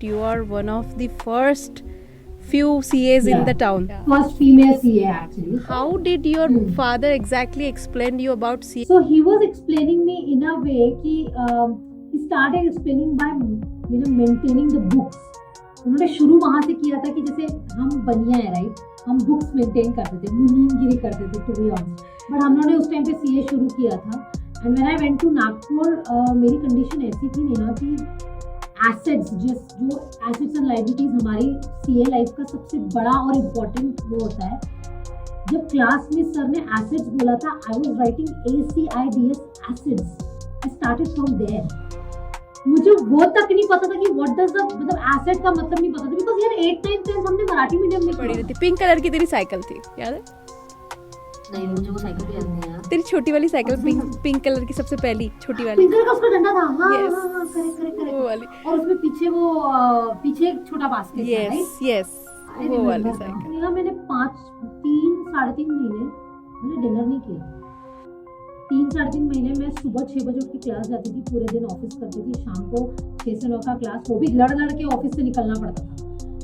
You are one of the first few CAs in the town. First female CA actually. How did your father exactly explain you about CA? So he was explaining me in a way कि he started explaining by maintaining the books. उन्होंने शुरू वहाँ से किया था कि जैसे हम बनिया है राइट, हम बुक्स मेंटेन करते थे, मुनीमगिरी करते थे टू बी ऑनेस्ट, बट हम लोगों ने उस टाइम पे सीए शुरू किया था. And when I went to Nagpur मेरी कंडीशन ऐसी थी नेहा कि एसेट्स जो एसेट्स एंड लाइबिलिटीज हमारी सीए लाइफ का सबसे बड़ा और इम्पोर्टेंट वो होता है. जब क्लास में सर ने एसेट्स बोला था, I was writing ACIDS assets. I started from there. मुझे वो तक नहीं पता था कि व्हाट डज द मतलब एसेट का मतलब नहीं पता था, बिकॉज़ यार 8 9 10 हमने मराठी मीडियम में पढ़ी थी. पिंक कलर की तेरी साइकिल थी, याद है? नहीं, मुझे वो साइकिल भी याद नहीं है. तेरी छोटी वाली साइकिल, पिंक कलर की सबसे पहली छोटी वाली. पिंक कलर का उसका डंडा था. हाँ Yes. हाँ करेक्ट. वो वाली. और उसमें पीछे एक छोटा बास्केट था राइट. यस वो वाली साइकिल. नेहा मैंने 3.5 महीने मैंने डिनर नहीं किया. 3-3.5 महीने मैं सुबह 6 बजे उठ के क्लास जाती थी, पूरे दिन ऑफिस करती थी, शाम को 6 से 9 का क्लास, वो भी लड़ के ऑफिस से निकलना पड़ता था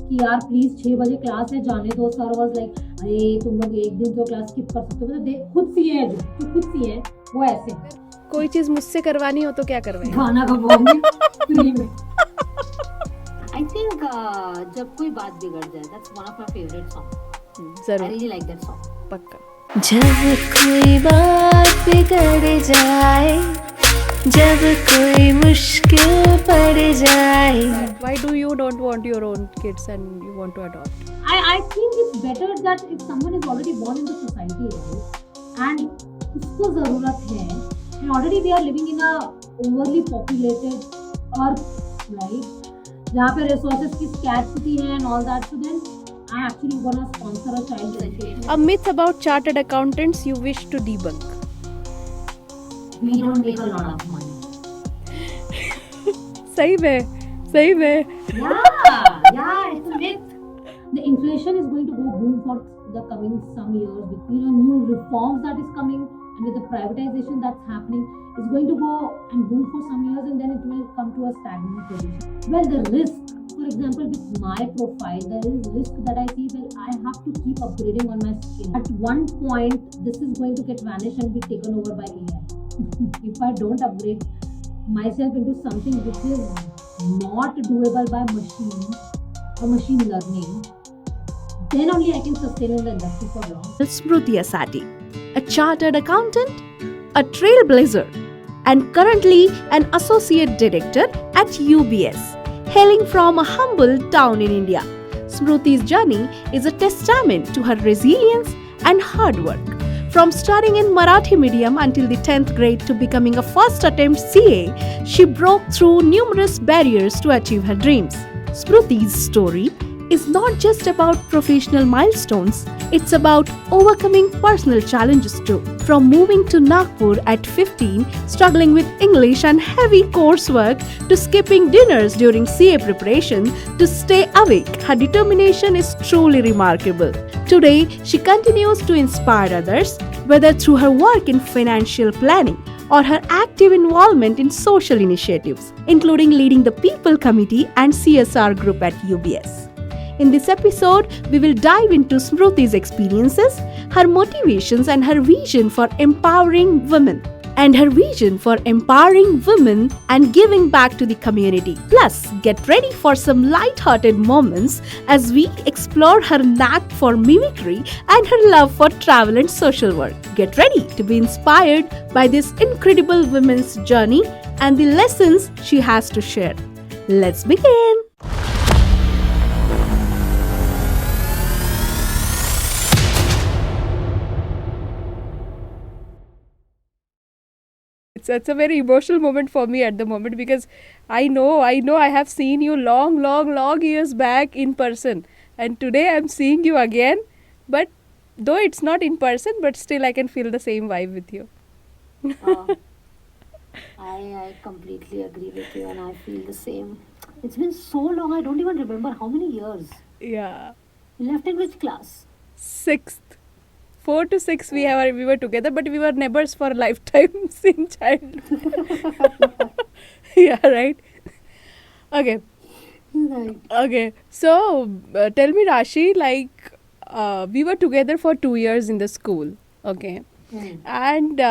कि यार प्लीज 6 बजे क्लास है जाने दो. सर वाज लाइक अरे तुम लोग एक दिन तो क्लास स्किप कर सकते हो. मतलब खुद सी है जो खुद सी है वो ऐसे है. कोई चीज मुझसे करवानी हो तो क्या करवाएं? खाना खवाऊंगी फ्री में. I think जब कोई बात बिगड़ जाए, that's one of my favorite songs. I जरूर, really like that song. पक्का. जब कोई बात बिगड़ जाए, जब कोई मुश्किल पड़ जाए. Why do you don't want your own kids and you want to adopt? I think it's better that if someone is already born in the society right, and उसको जरूरत है, and already we are living in a overly populated earth right, जहाँ पे resources की scarcity है and all that, so then I actually gonna sponsor a child education. A myth about chartered accountants you wish to debunk. We don't make a lot of money. सही में. Yeah, it's a myth. The inflation is going to go boom for the coming some years with new reforms that is coming, and with the privatization that's happening, it's going to go and boom for some years, and then it will come to a stagnant position. Well, the risk, for example, with my profile, there is risk that I see. Well, I have to keep upgrading on my skill. At one point, this is going to get vanished and be taken over by AI. If I don't upgrade myself into something which is not doable by machine or machine learning, then only I can sustain in the industry for long. Smruti Asati, a chartered accountant, a trailblazer, and currently an associate director at UBS, hailing from a humble town in India. Smruti's journey is a testament to her resilience and hard work. From studying in Marathi medium until the 10th grade to becoming a first attempt CA, she broke through numerous barriers to achieve her dreams. Smruti's story is not just about professional milestones, it's about overcoming personal challenges too. From moving to Nagpur at 15, struggling with English and heavy coursework, to skipping dinners during CA preparation to stay awake, her determination is truly remarkable. Today, she continues to inspire others, whether through her work in financial planning or her active involvement in social initiatives, including leading the People Committee and CSR group at UBS. In this episode, we will dive into Smruti's experiences, her motivations, and her vision for empowering women. And giving back to the community. Plus, get ready for some light-hearted moments as we explore her knack for mimicry and her love for travel and social work. Get ready to be inspired by this incredible woman's journey and the lessons she has to share. Let's begin. It's a very emotional moment for me at the moment because I know I have seen you long years back in person, and today I'm seeing you again, but though it's not in person, but still I can feel the same vibe with you. I completely agree with you, and I feel the same. It's been so long, I don't even remember how many years. Yeah. You left in which class? 6th. 4 to 6 we were together, but we were neighbors for lifetimes in childhood. Yeah, right. Okay. Right. Okay, so tell me, Rashi, like we were together for 2 years in the school, okay, and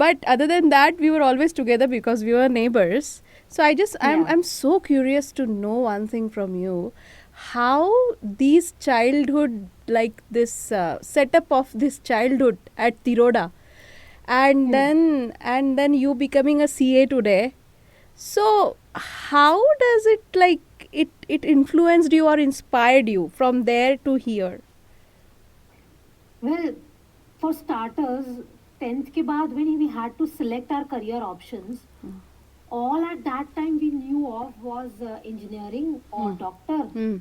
but other than that, we were always together because we were neighbors. So Yeah. I'm so curious to know one thing from you, how these childhood, like this setup of this childhood at Tiroda, and then you becoming a CA today. So how does it, like, it influenced you or inspired you from there to here? Well, for starters, 10th के बाद when we had to select our career options, all at that time we knew of was engineering or doctor. Hmm.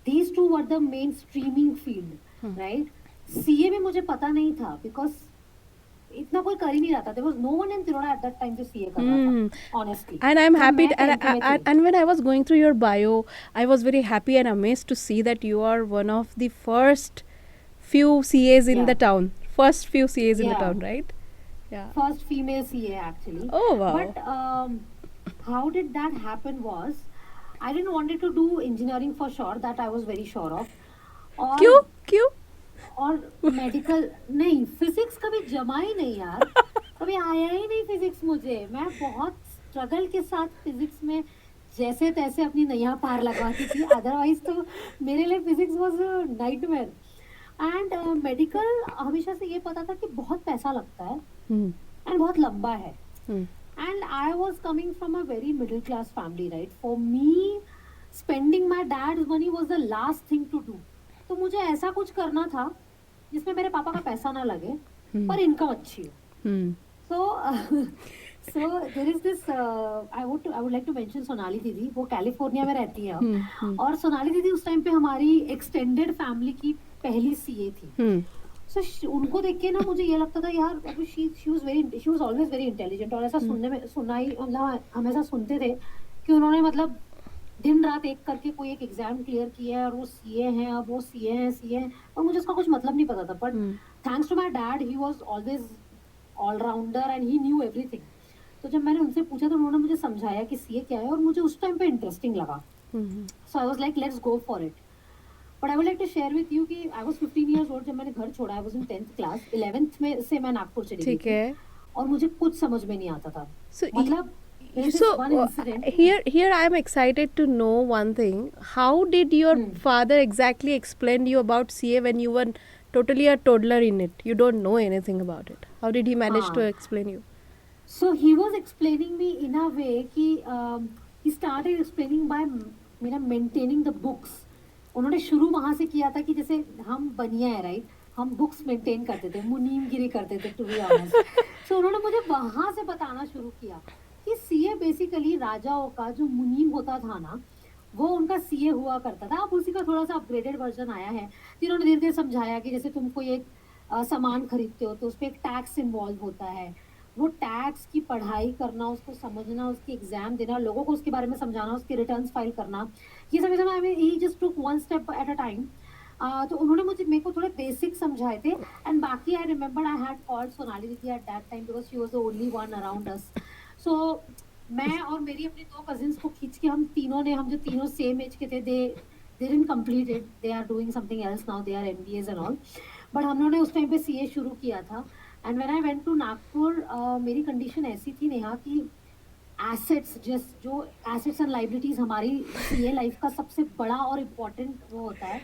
These two were the main streaming field, right? CA में मुझे पता नहीं था because इतना कोई कर ही नहीं रहा था. There was no one in Tiroda at that time जो CA कर रहा था, honestly. And I'm जब happy, मैं 10th में थी. and when I was going through your bio, I was very happy and amazed to see that you are one of the first few CAs in Yeah. the town. First few CAs in the Yeah. town, right? Yeah. First female CA actually. Oh, wow. But how did that happen was, I didn't wanted to do engineering for sure, that I was very sure of. क्यों क्यों? और medical नहीं, physics कभी जमा ही नहीं यार, कभी आया ही नहीं फिजिक्स मुझे. मैं बहुत स्ट्रगल के साथ फिजिक्स में जैसे तैसे अपनी नैया पार लगवाती थी. अदरवाइज तो मेरे लिए physics was nightmare. And medical हमेशा से ये पता था कि बहुत पैसा लगता है Hmm. एंड बहुत लंबा है. Hmm. And I was coming from a very middle class family, right? For me, spending my dad's money was the last thing to do. तो मुझे ऐसा कुछ करना था जिसमें मेरे पापा का पैसा ना लगे पर इनकम अच्छी हो. Hmm. So there is this I would like to mention Sonali दीदी. वो कैलिफोर्निया में रहती है अब. और सोनाली दीदी उस टाइम पे हमारी एक्सटेंडेड फैमिली की पहली सीए थी. Hmm. So उनको देख के ना मुझे ये लगता था यार, she was always very intelligent. और ऐसा मतलब हम ऐसा सुनते थे कि उन्होंने मतलब दिन रात एक करके कोई एक एग्जाम क्लियर किया है और वो सीए हैं, अब वो सीए हैं और मुझे उसका कुछ मतलब नहीं पता था. But thanks to my dad, he was always all rounder and he knew everything. तो जब मैंने उनसे पूछा तो उन्होंने मुझे समझाया कि सीए क्या है और मुझे उस टाइम पे इंटरेस्टिंग लगा. So I was like let's go for it. But I would like to share with you कि आई वाज 15 इयर्स ओल्ड जब मैंने घर छोड़ा. I was in 10th class. 11th में से मैं नागपुर चली गई ठीक है. और मुझे कुछ समझ में नहीं आता था. So मतलब so here I am excited to know one thing. How did your father exactly explain you about CA when you were totally a toddler in it? You don't know anything about it. How did he manage to explain you? So he was explaining me in a way कि he started explaining by maintaining the books. उन्होंने शुरू वहाँ से किया था कि जैसे हम बनिया है, राइट, हम बुक्स मेंटेन करते थे, मुनीमगिरी करते थे, टू बी ऑनेस्ट. सो उन्होंने मुझे वहाँ से बताना शुरू किया कि सीए बेसिकली राजाओं का जो मुनीम होता था ना, वो उनका सीए हुआ करता था. अब उसी का थोड़ा सा अपग्रेडेड वर्जन आया है. जिन्होंने धीरे धीरे समझाया कि जैसे तुम कोई एक सामान खरीदते हो तो उस पर एक टैक्स इन्वॉल्व होता है. वो टैक्स की पढ़ाई करना, उसको समझना, उसकी एग्जाम देना, लोगों को उसके बारे में समझाना, उसके रिटर्न्स फाइल करना, ये सब I mean he just took one step at a time. तो उन्होंने मेरे को थोड़े बेसिक समझाए थे. एंड बाकी I remember I had called Sonali didi at that time because she was the only one around us. So मैं और मेरी अपनी 2 कजिन्स को खींच के हम जो तीनों सेम एज के थे, they didn't complete it, they are doing something else now, they are MBAs and all. But हम लोगों ने उस टाइम पे सीए शुरू किया था. And when I went to Nagpur, मेरी कंडीशन ऐसी थी नेहा कि एसेट्स एंड लाइबिलिटीज हमारी सीए लाइफ का सबसे बड़ा और इम्पोर्टेंट वो होता है.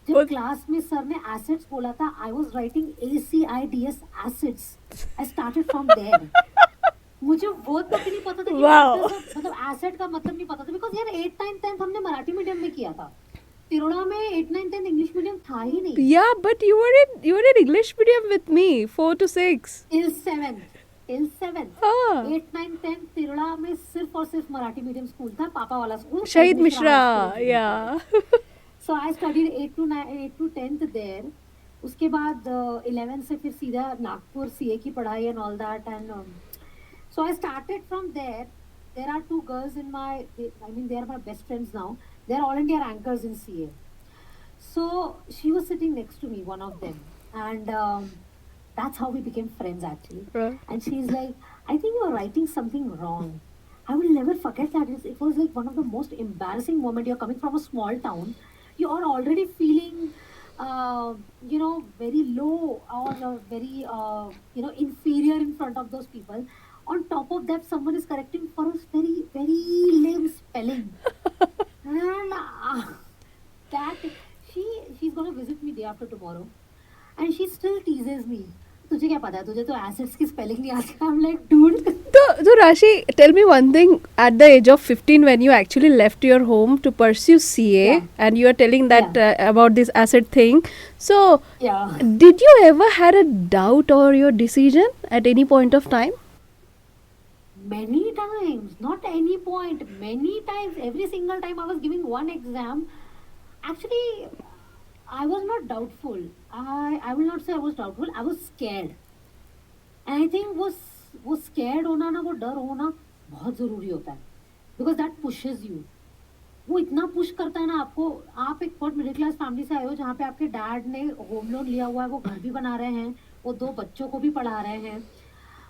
जब क्लास में सर ने एसेट्स बोला था, I was writing ACIDS assets. I started from there. मुझे वो तो नहीं पता था कि मतलब एसेट का मतलब नहीं पता था बिकॉज यार 8th 9th 10th हमने मराठी मीडियम में किया था. तिरोड़ा में 8th 9th 10th English medium था ही नहीं. Yeah, but you were in English medium with me 4 to 6 till 7th. 8th 9th 10th Tiroda में सिर्फ और सिर्फ मराठी मीडियम स्कूल था, पापा वाला स्कूल, शहीद Mishra. Yeah. So I studied 8 to 10th there. उसके बाद 11th से फिर सीधा नागपुर सीए की पढ़ाई and all that. And so I started from there. There are 2 girls in they are my best friends now. They are all India rankers in CA. So she was sitting next to me, one of them, and that's how we became friends actually. Right. And she's like, I think you're writing something wrong. I will never forget that. It was like one of the most embarrassing moment. You're coming from a small town, you are already feeling, very low or very, inferior in front of those people. On top of that, someone is correcting for us very, very lame spelling, and that she's gonna visit me day after tomorrow, and she still teases me. तुझे क्या पता है, तुझे तो assets की spelling नहीं आती. I'm like, dude. So Rashi, tell me one thing. At the age of 15, when you actually left your home to pursue CA, Yeah. and you are telling that about this asset thing, so Yeah. did you ever had a doubt over your decision at any point of time? Many times, not any point, many times, every single time I was giving one exam. Actually, I was not doubtful. I will not say I was doubtful. I was scared. And I think वो scared होना ना, वो डर होना बहुत ज़रूरी होता है. Because that pushes you. वो इतना पुश करता है ना आपको. आप एक बहुत मिडिल क्लास फैमिली से आए हो जहाँ पे आपके डैड ने होम लोन लिया हुआ है, वो घर भी बना रहे हैं, वो 2 बच्चों को भी पढ़ा रहे हैं,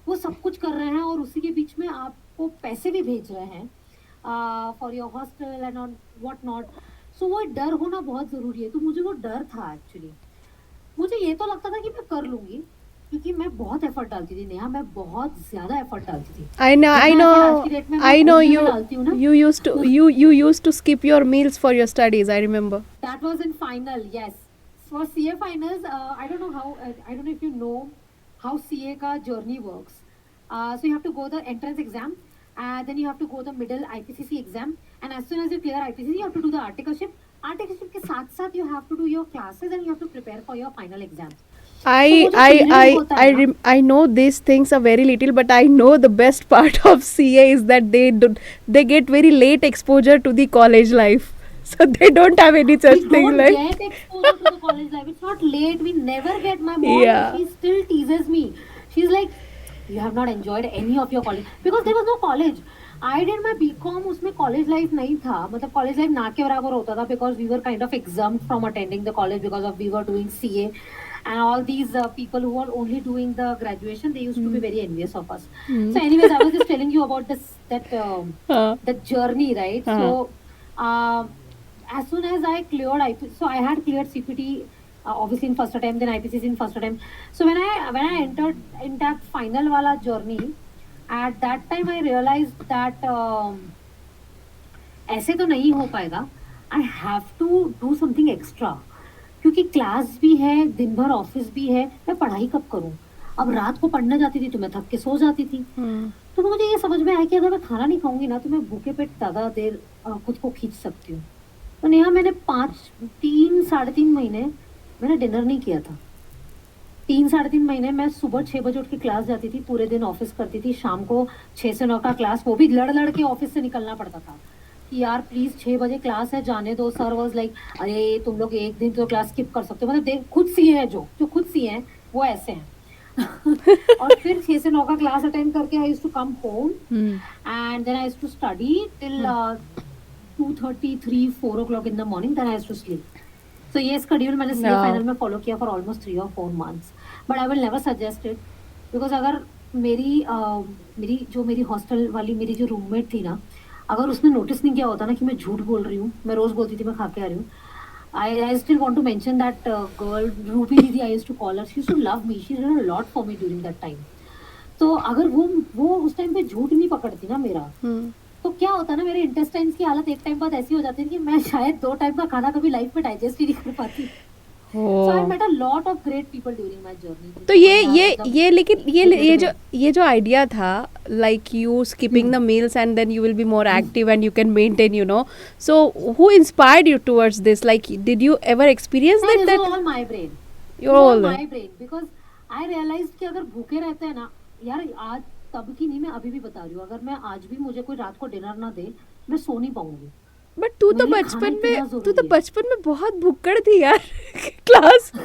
वो सब कुछ कर रहे हैं, और उसी के बीच में आपको पैसे भी भेज रहे हैं for your hostel and on what not. So वो डर होना बहुत ज़रूरी है. तो मुझे वो डर था एक्चुअली. मुझे ये तो लगता था कि मैं कर लूँगी, क्योंकि मैं बहुत एफर्ट डालती थी नेहा, मैं बहुत ज़्यादा एफर्ट डालती थी. I know, I जितना effort आज know, की डेट में मैं I know घुटने में you. डालती हूँ ना. You used to skip your meals for your studies. I remember. That was in final, yes. For CA finals, I don't know how, I don't know if you know how CA ka journey works. So you have to go the entrance exam, then you have to go the middle IPCC exam, and as soon as you clear IPCC, you have to do the articleship. Articleship के साथ साथ you have to do your classes and you have to prepare for your final exams. I know these things are very little, but I know the best part of CA is that they get very late exposure to the college life, so they don't have any such We thing don't like. get exposure to the college life. It's not late. We never get. My mom, Yeah. she still teases me. She's like, you have not enjoyed any of your college because there was no college. I did my BCom, उसमें college life नहीं था. मतलब college life ना के बराबर होता था because we were kind of exempt from attending the college because of we were doing CA, and all these people who were only doing the graduation, they used to be very envious of us. So anyways, I was just telling you about that journey, right? So as soon as I cleared so I had cleared CPT obviously in first attempt, then IPCC in first attempt. So when I entered in that final wala journey, at that time I realized that ऐसे तो नहीं हो पाएगा. I have to do something extra, क्योंकि class भी है, दिन भर ऑफिस भी है, मैं पढ़ाई कब करूँ. अब रात को पढ़ने जाती थी तो मैं थक के सो जाती थी. तो मुझे ये समझ में आया कि अगर मैं खाना नहीं खाऊंगी ना, तो मैं भूखे पेट ज़्यादा देर खुद को खींच सकती हूँ. तो नेहा, मैंने 3-3.5 महीने मैंने डिनर नहीं किया था. 3-3.5 महीने मैं सुबह 6 बजे उठ के क्लास जाती थी, पूरे दिन ऑफिस करती थी, शाम को 6 से 9 का क्लास, वो भी लड़ के ऑफिस से निकलना पड़ता था कि यार प्लीज़ 6 बजे क्लास है, जाने दो. सर वाज लाइक, अरे तुम लोग एक दिन तो क्लास स्किप कर सकते हो. मतलब खुद सी है जो खुद सी हैं वो ऐसे हैं. और फिर 6 से 9 का क्लास अटेंड करके I used to come home and then I used to study till 2:30, 3, 4 o'clock in the morning. Then I used to sleep. So ये schedule मैंने CA final में follow किया for almost 3 or 4 months. But I will never suggest it because अगर मेरी hostel वाली मेरी जो roommate थी ना, अगर उसने नोटिस नहीं किया होता ना कि मैं झूठ बोल रही हूँ, मैं रोज़ बोलती थी मैं खा के आ रही हूँ. I still want to mention that girl Ruby Didi, I used to call her. She used to love me. She did a lot for me during that time. तो अगर वो उस टाइम पे झूठ नहीं पकड़ती ना मेरा, तो क्या होता ना, मेरे इंटेस्टाइन्स की हालत एक टाइम बाद ऐसी हो जाती है कि मैं शायद 2 टाइम का खाना कभी लाइफ में डाइजेस्ट ही नहीं कर पाती. So I met a lot of great people during my journey. तो ये लेकिन ये जो आइडिया था, like you skipping the meals and then you will be more active and you can maintain, so who inspired you towards this? Like, did you ever experience that? This was all my brain. You're all my brain because I realized कि अगर भूखे रहते हैं ना यार, आज तब की नहीं, मैं अभी भी बता रही हूँ, अगर मैं आज भी मुझे कोई रात को डिनर ना दे, मैं सो नहीं पाऊंगी. बट तू तो बचपन में बहुत भुक्कड़ थी यार. क्लास हाँ,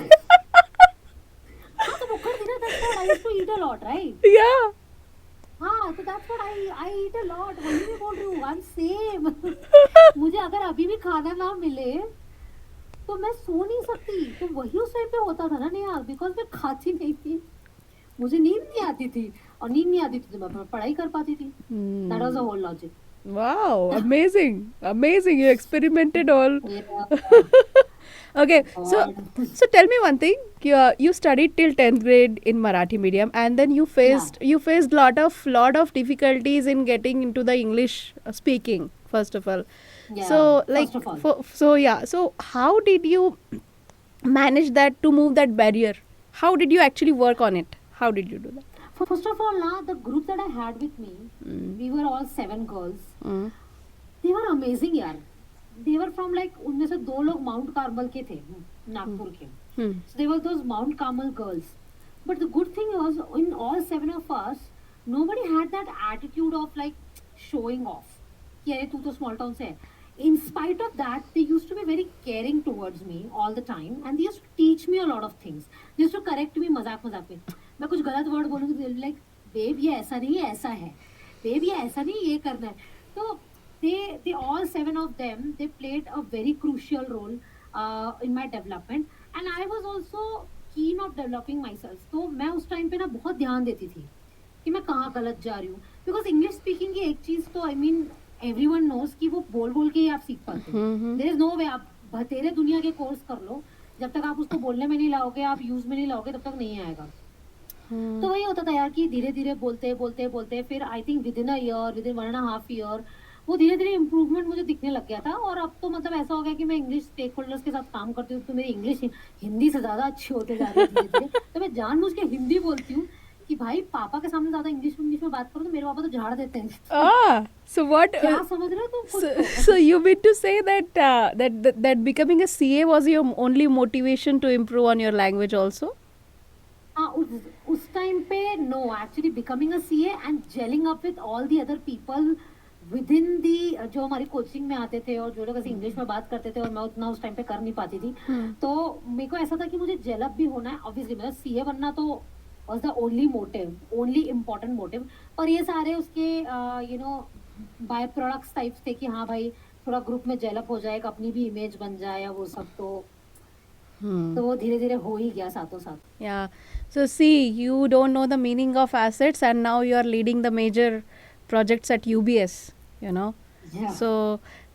तो भुक्कड़ थी ना. That's what I used to eat a lot, right? Yeah. हाँ, तो that's what I eat a lot. वही मैं बोल रही हूँ, I'm same. मुझे अगर अभी भी खाना ना मिले तो मैं सो नहीं सकती. तो वही उस टाइम पे होता था ना नेहा, बिकॉज मैं खाती नहीं थी, मुझे नींद नहीं आती थी. और नींद नहीं आती थी तो मैं पढ़ाई कर पाती थी. That was the whole logic. Wow, amazing, amazing. You experimented all. Yeah. Okay, so God. tell me one thing. You studied till 10th grade in Marathi medium, and then you faced lot of difficulties in getting into the English speaking. First of all, Yeah. so like First of all. so how did you manage that to move that barrier? How did you actually work on it? How did you do that? First of all, now the group that I had with me, we were all 7 girls. Mm. They were amazing यार. They were from like उनमें से 2 लोग mount Carmel के थे, नागपुर के. Hmm. So they were those Mount Carmel girls. But the good thing was, in all 7 of us, nobody had that attitude of like showing off. कि अरे तू तो small town से है. In spite of that, they used to be very caring towards me all the time, and they used to teach me a lot of things. They used to correct me मजाक में. मैं कुछ गलत word बोलूँगी तो they'll be like, babe ये ऐसा नहीं है, ऐसा है. Babe ये ऐसा नहीं, ये करना है. तो they all 7 of them, they played a very crucial role in my development. And I was also keen of developing myself. तो मैं उस टाइम पे ना बहुत ध्यान देती थी कि मैं कहाँ गलत जा रही हूँ. बिकॉज इंग्लिश स्पीकिंग की एक चीज तो आई मीन एवरीवन नोज कि वो बोल बोल के ही आप सीख पाते हो. देयर इज नो वे आप बतेरे दुनिया के कोर्स कर लो, जब तक आप उसको बोलने में नहीं लाओगे, आप यूज में नहीं लाओगे, तब तक नहीं आएगा. तो वही होता था यार कि धीरे धीरे बोलते फिर I think with in a year, with in 1.5 year वो धीरे धीरे इम्प्रूवमेंट मुझे दिखने लग गया था. और अब तो मतलब ऐसा हो गया कि मैं इंग्लिश स्टेक होल्डर्स के साथ काम करती हूँ तो मेरी इंग्लिश हिंदी से ज्यादा अच्छी होते जा रही है धीरे धीरे. तो मैं जानबूझ के हिंदी बोलती हूँ कि भाई पापा के सामने ज्यादा इंग्लिश में बात करो तो मेरे पापा तो झाड़ देते हैं. So what? क्या समझ रहे हो तुम खुद को? So you mean to say that that becoming a CA was your only motivation to improve on your language also? हाँ, उस टाइम पे no, actually becoming a CA and gelling up with all the other people within the जो हमारी coaching में आते थे और जो लोग ऐसे इंग्लिश में बात करते थे और मैं उतना उस टाइम पे कर नहीं पाती थी. तो मेरे को ऐसा था कि मुझे जेलअप भी होना है. ऑब्वियसली मतलब सीए बनना तो was the only motive, only important motive. और ये सारे उसके you know byproducts types थे कि हाँ भाई थोड़ा ग्रुप में जेलअप हो जाए, अपनी भी इमेज बन जाए या वो सब. तो वो धीरे धीरे हो ही गया साथों साथ. Yeah. So see, you don't know the meaning of assets, and now you are leading the major projects at UBS. You know. Yeah. So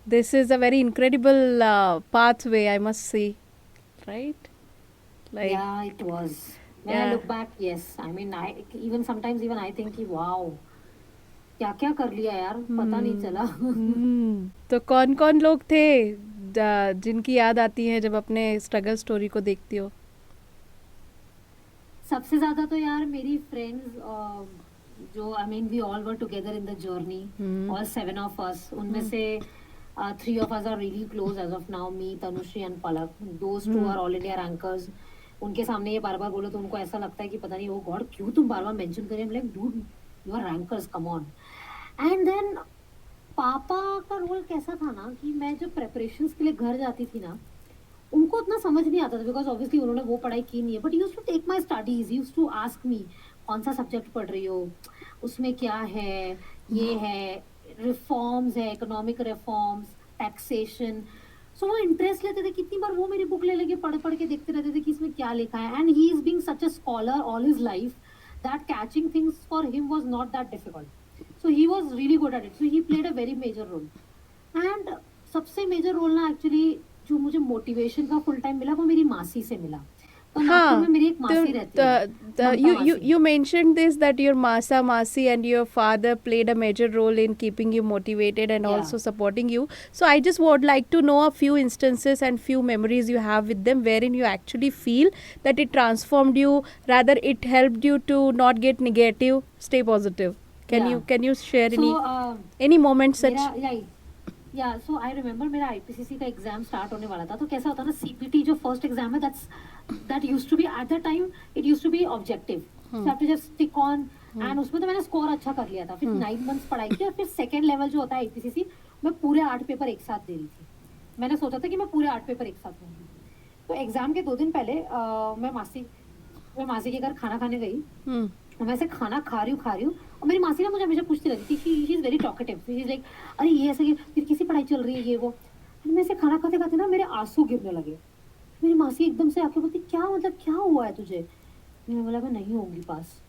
this is a very incredible pathway, I must say, right? Like. Yeah, it was. When I look back, yes. I mean, sometimes I think कि wow, क्या क्या कर लिया यार, पता नहीं चला. तो कौन कौन लोग थे जिनकी याद आती है जब अपने स्ट्रगल स्टोरी को देखती हो? सबसे ज्यादा तो यार मेरी फ्रेंड्स जो I mean we all were together in the journey, all 7 of us. उनमें से 3 of us are really close as of now, me, Tanushree and Palak. Those 2 are all India rankers. उनके सामने ये बार बार बोलो तो उनको ऐसा लगता है कि पता नहीं ओ गॉड क्यों तुम बार बार मेंशन कर रहे हो. Like dude you are rankers, come on. And then पापा का रोल कैसा था ना कि मैं जब प्रेपरेशंस के लिए घर जाती थी ना, उनको उतना समझ नहीं आता था बिकॉज ऑब्वियसली उन्होंने वो पढ़ाई की नहीं है. But used to take my studies, used to ask me कौन सा सब्जेक्ट पढ़ रही हो, उसमें क्या है, ये है, रिफॉर्म्स है, इकोनॉमिक रिफॉर्म्स, टैक्सेशन. सो वो इंटरेस्ट लेते थे. कितनी बार वो मेरी बुक ले लेके पढ़ के देखते रहते थे कि इसमें क्या लिखा है. And he is being such a scholar all his life that catching things for him was not that difficult. So he was really good at it. So he played a very major role. And सबसे major role ना actually जो मुझे motivation का full time मिला वो मेरी मासी से मिला. तो नागपुर में मेरी एक मासी रहती है. You mentioned this that your Masi and your father played a major role in keeping you motivated and also supporting you. So I just would like to know a few instances and few memories you have with them wherein you actually feel that it transformed you, rather it helped you to not get negative, stay positive. Can you share any moment such? So I remember मेरा IPCC का exam start होने वाला था. तो कैसा होता था, CPT जो फर्स्ट एग्जाम है that used to be at that time it used to be objective. So you have to just stick on. and उसमें तो मैंने स्कोर अच्छा कर लिया था. फिर 9 months पढ़ाई की और फिर सेकेंड लेवल जो होता है IPCC, मैं पूरे 8 पेपर एक साथ दे रही थी. मैंने सोचा था कि मैं पूरे 8 पेपर एक साथ दूंगी. तो एग्जाम के 2 दिन पहले मैं मासी के घर खाना खाने गई. मैं ऐसे खाना खा रही हूँ और मेरी मासी ना मुझे हमेशा पूछती रहती थी. She is very talkative. She is like अरे ये ऐसे फिर किसी पढ़ाई चल रही है ये वो. मैं ऐसे खाना खाते खाते ना मेरे आंसू गिरने लगे. मेरी मासी एकदम से आके बोलती क्या मतलब क्या हुआ है तुझे. मैंने बोला मैं नहीं होंगी पास.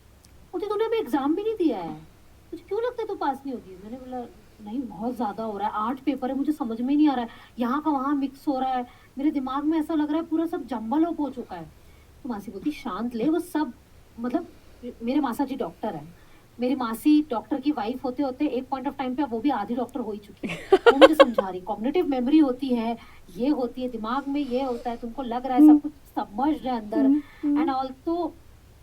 बोलती तूने अभी एग्जाम भी नहीं दिया है, तुझे क्यों लगता है तू पास नहीं होगी? मैंने बोला नहीं, बहुत ज्यादा हो रहा है, 8 पेपर है, मुझे समझ में ही नहीं आ रहा है, यहाँ का वहाँ मिक्स हो रहा है, मेरे दिमाग में ऐसा लग रहा है पूरा सब जम्बल हो चुका है। तो मासी बोलती शांत ले, वो सब मतलब मेरे मासा जी डॉक्टर है, मेरी मासी डॉक्टर की वाइफ होते होते एक पॉइंट ऑफ टाइम पे वो भी आधी डॉक्टर हो ही चुकी है। वो मुझे समझा रही कॉग्निटिव मेमोरी होती है, ये होती है, दिमाग में ये होता है, तुमको लग रहा है सब कुछ सबमर्ज्ड है अंदर एंड ऑल। तो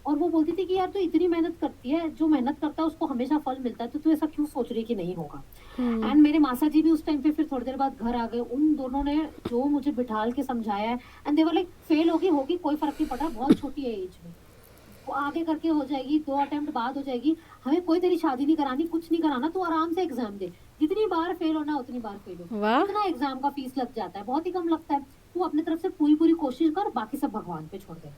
और वो बोलती थी कि यार तू इतनी मेहनत करती है, जो मेहनत करता है उसको हमेशा फल मिलता है, तो तू ऐसा क्यों सोच रही है कि नहीं होगा। एंड मेरे मासा जी भी उस टाइम पे फिर थोड़ी देर बाद घर आ गए, उन दोनों ने जो मुझे बिठाल के समझाया है and they were like fail होगी कोई फर्क नहीं पड़ रहा, बहुत छोटी है एज में, वो आगे करके हो जाएगी, 2 अटेम्प्ट बाद हो जाएगी, हमें कोई तेरी शादी नहीं करानी, कुछ नहीं कराना, तू आराम से एग्जाम दे, जितनी बार फेल होना उतनी बार फेल हो, वाह। इतना एग्जाम का फीस लग जाता है, बहुत ही कम लगता है, तू अपनी तरफ से पूरी कोशिश कर, बाकी सब भगवान पे छोड़ दे।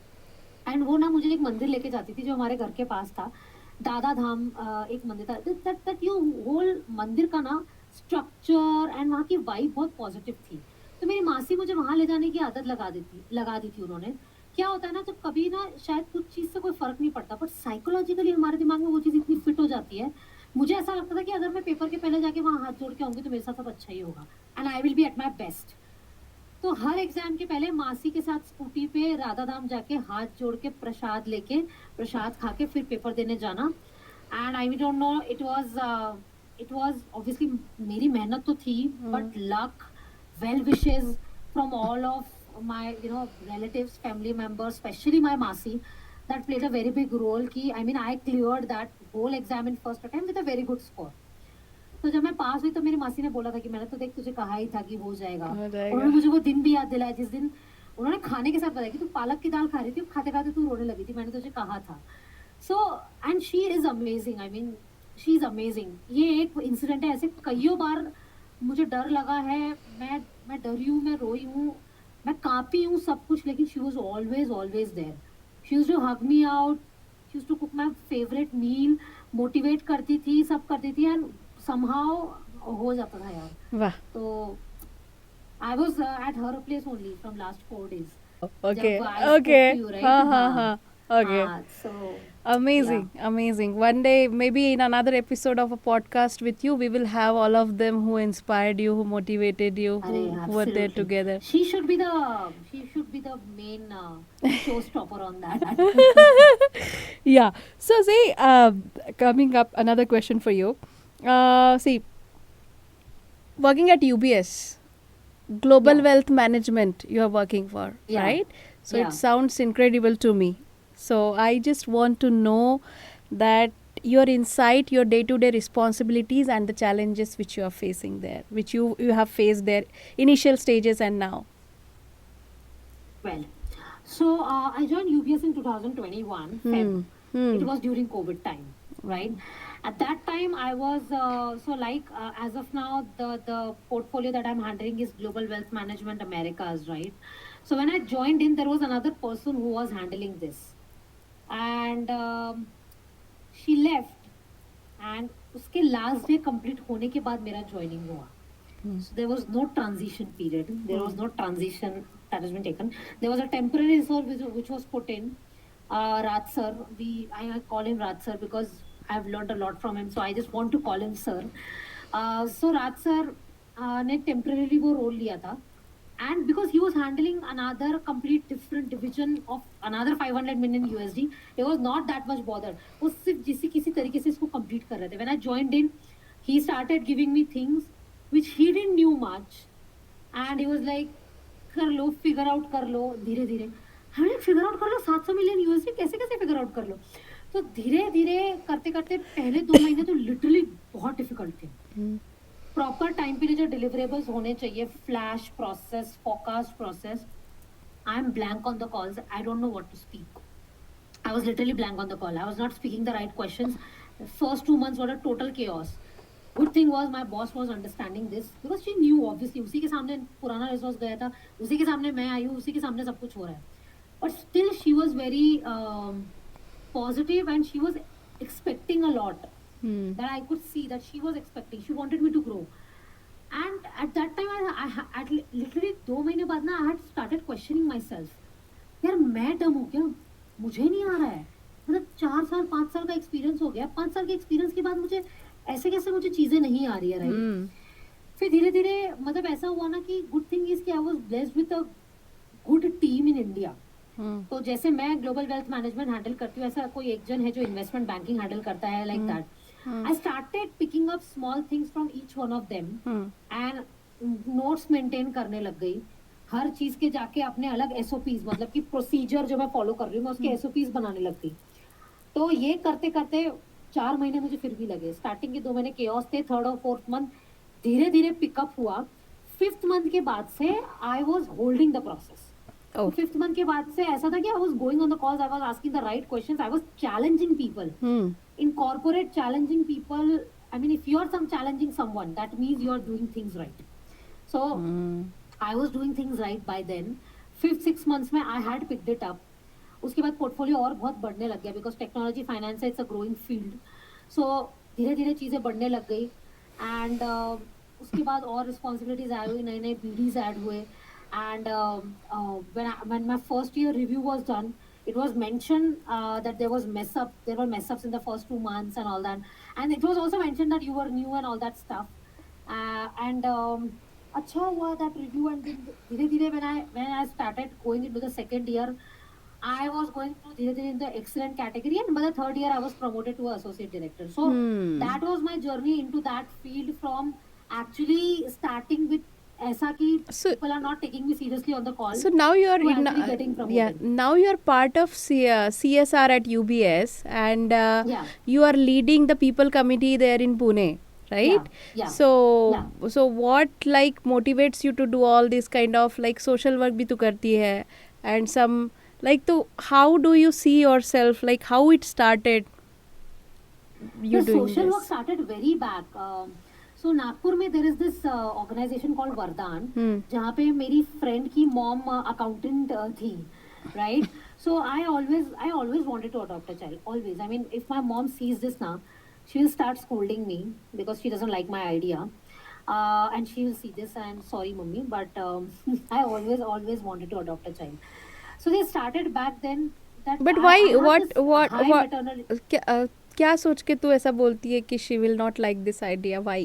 एंड वो ना मुझे एक मंदिर लेके जाती थी जो हमारे घर के पास था, दादा धाम एक मंदिर था, दैट यू होल मंदिर का ना स्ट्रक्चर एंड वहाँ की वाइब बहुत पॉजिटिव थी। तो मेरी मासी मुझे वहां ले जाने की आदत लगा दी थी उन्होंने। क्या होता है ना, जब कभी ना शायद कुछ चीज से कोई फर्क नहीं पड़ता, बट साइकोलॉजिकली हमारे दिमाग में वो चीज इतनी फिट हो जाती है। मुझे ऐसा लगता था कि अगर मैं पेपर के पहले जाके वहां हाथ जोड़ के आऊंगी तो मेरे साथ सब अच्छा ही होगा and I will be at my best. तो हर एग्जाम के पहले मासी के साथ स्कूटी पे राधा धाम जाके हाथ जोड़ के प्रसाद लेके, प्रसाद खा के फिर पेपर देने जाना। And I don't no, it was obviously मेरी मेहनत तो थी, but luck, well wishes from all of my relatives, family members, especially my masi, that played a very big role ki I mean I cleared that whole exam in first attempt with a very good score. तो जब मैं पास हुई तो मेरी मासी ने बोला था कि मैंने तो देख तुझे कहा ही था कि हो जाएगा। उन्होंने मुझे वो दिन भी याद दिलाया जिस दिन उन्होंने खाने के साथ बताया कि तू पालक की दाल खा रही थी, खाते खाते तू रोने लगी थी, मैंने तुझे कहा था। So and she is amazing, I mean she is amazing. ये एक इंसिडेंट है, ऐसे कईयों बार मुझे डर लगा है, मैं डरी हूँ, मैं रोई हूँ, मैं कांपी हूँ, सब कुछ, लेकिन she was always there. She used to hug me out, she used to cook my favourite meal, motivate करती थी, सब करती थी एंड समहाउ हो जाता था यार। वाह। तो I was at her place only from last 4 days. Okay. जब I spoke Okay. to you, right? हाँ. Okay. So Amazing, amazing. One day, maybe in another episode of a podcast with you, we will have all of them who inspired you, who motivated you, who were there absolutely. together. She should be the main showstopper on that. Yeah. So, see, coming up, another question for you. See, working at UBS, Global Yeah. Wealth Management, you are working for, Yeah. right? So Yeah. it sounds incredible to me. So I just want to know that your insight, your day-to-day responsibilities and the challenges which you are facing there, which you have faced there, initial stages and now. Well, so I joined UBS in 2021 Feb. It was during COVID time, right? At that time, I was as of now, the portfolio that I'm handling is Global Wealth Management Americas, right? So when I joined in, there was another person who was handling this, and she left, and उसके last day complete होने के बाद मेरा joining हुआ. So there was no transition period. There was no transition that has been taken. There was a temporary resource which was put in. Raj sir, I call him Raj sir because I've learned a lot from him. So I just want to call him sir. So Raj sir ने temporarily वो role लिया था. And because he was handling another complete different division of another 500 million USD, he was not that much bothered. वो सिर्फ किसी तरीके से इसको complete कर रहे थे. When I joined in, he started giving me things which he didn't knew much, and he was like, कर लो, figure out कर लो, धीरे धीरे. हमने figure out कर लो 700 million USD कैसे figure out कर लो. तो धीरे धीरे करते करते पहले 2 महीने तो लिटरली बहुत डिफिकल्ट थे. प्रॉपर टाइम पे जो डिलीवरेबल्स होने चाहिए, flash process, forecast process, I am blank on the calls, I don't know what to speak. I was literally blank on the call, I was not speaking the right questions. First 2 months were a total chaos. Good thing was my boss was understanding this because she knew, obviously उसी के सामने पुराना resource गया था, उसी के सामने मैं आई हूँ, उसी के सामने सब कुछ हो रहा है. But still she was very positive and she was expecting a lot. That I could see that she was expecting. She wanted me to grow. And at that time, I literally 2 महीने बाद ना I had started questioning myself. यार मैं डम हूँ क्या? मुझे नहीं आ रहा है. मतलब 4 साल 5 साल का एक्सपीरियंस हो गया, 5 साल के एक्सपीरियंस के बाद मुझे ऐसे कैसे मुझे चीजें नहीं आ रही है, राइट? Hmm. फिर धीरे धीरे मतलब ऐसा हुआ ना कि गुड थिंग इज कि I was blessed with a good team in India. Hmm. तो जैसे मैं ग्लोबल वेल्थ मैनेजमेंट हैंडल करती हूँ, ऐसा कोई एक जन है जो इन्वेस्टमेंट बैंकिंग हैंडल करता है, like that. Hmm. I started picking up small things from each one of them Hmm. And notes maintain करने लग गई। हर चीज के जाके अपने अलग एसओपीज, मतलब कि प्रोसीजर जो मैं फॉलो कर रही हूँ, मैं उसके एसओपीज बनाने लग गई। तो ये करते करते 4 महीने मुझे फिर भी लगे। स्टार्टिंग के 2 महीने केओस थे, थर्ड और फोर्थ मंथ धीरे धीरे पिकअप हुआ। फिफ्थ मंथ के बाद से I was holding the process. Oh. तो फिफ्थ मंथ के बाद से ऐसा था कि I was going on the calls, I was asking the right questions, I was challenging people Hmm. in corporate. Challenging people, I mean, if you're challenging someone, that means you're doing things right. So Hmm. I was doing things right by then. 5-6 months में I had picked it up. उसके बाद portfolio और बहुत बढ़ने लग गया, because technology finance it's a growing field. So धीरे धीरे चीज़ें बढ़ने लग गई एंड उसके बाद और रिस्पॉन्सिबिलिटीज ऐड हुई, नए नए बीडीज ऐड हुए and when my first year review was done, it was mentioned that there were mess ups in the first 2 months and all that, and it was also mentioned that you were new and all that stuff, and अच्छा हुआ that review, and then धीरे धीरे when I started going into the second year, I was going through धीरे धीरे in the excellent category, and by the third year I was promoted to associate director. So that was my journey into that field, from actually starting with ऐसा कि So- people are not taking me seriously on the call. So now you are to in actually getting promoted. yeah, now you are part of CSR at UBS, and Yeah. you are leading the people committee there in Pune, right? Yeah. So Yeah. so what like motivates you to do all this kind of like social work भी तो करती है, and some like, तो how do you see yourself, like how it started you The doing social this? work started very back. So Nagpur में there is this organization called वरदान, जहाँ पे मेरी friend की mom accountant थी, right? So I always wanted to adopt a child, always. I mean, if my mom sees this now, she will start scolding me because she doesn't like my idea, and she will see this and sorry mummy, but I always wanted to adopt a child. So they started back then. That But I why have what this what high what maternal. क्या सोच के तू ऐसा बोलती है कि she will not like this idea? Why?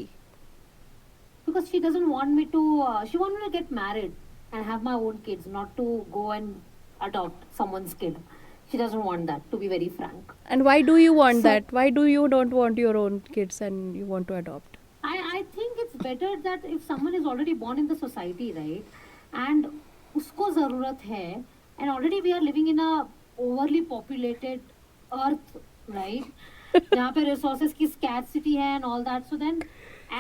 Because she doesn't want me to, she wants me to get married and have my own kids, not to go and adopt someone's kid. She doesn't want that, to be very frank. And why do you want So- that? Why do you don't want your own kids and you want to adopt? I think it's better that if someone is already born in the society, right, and usko zarurat hai, and already we are living in a overly populated earth, right, जहाँ पे resources की scarcity है and all that. So then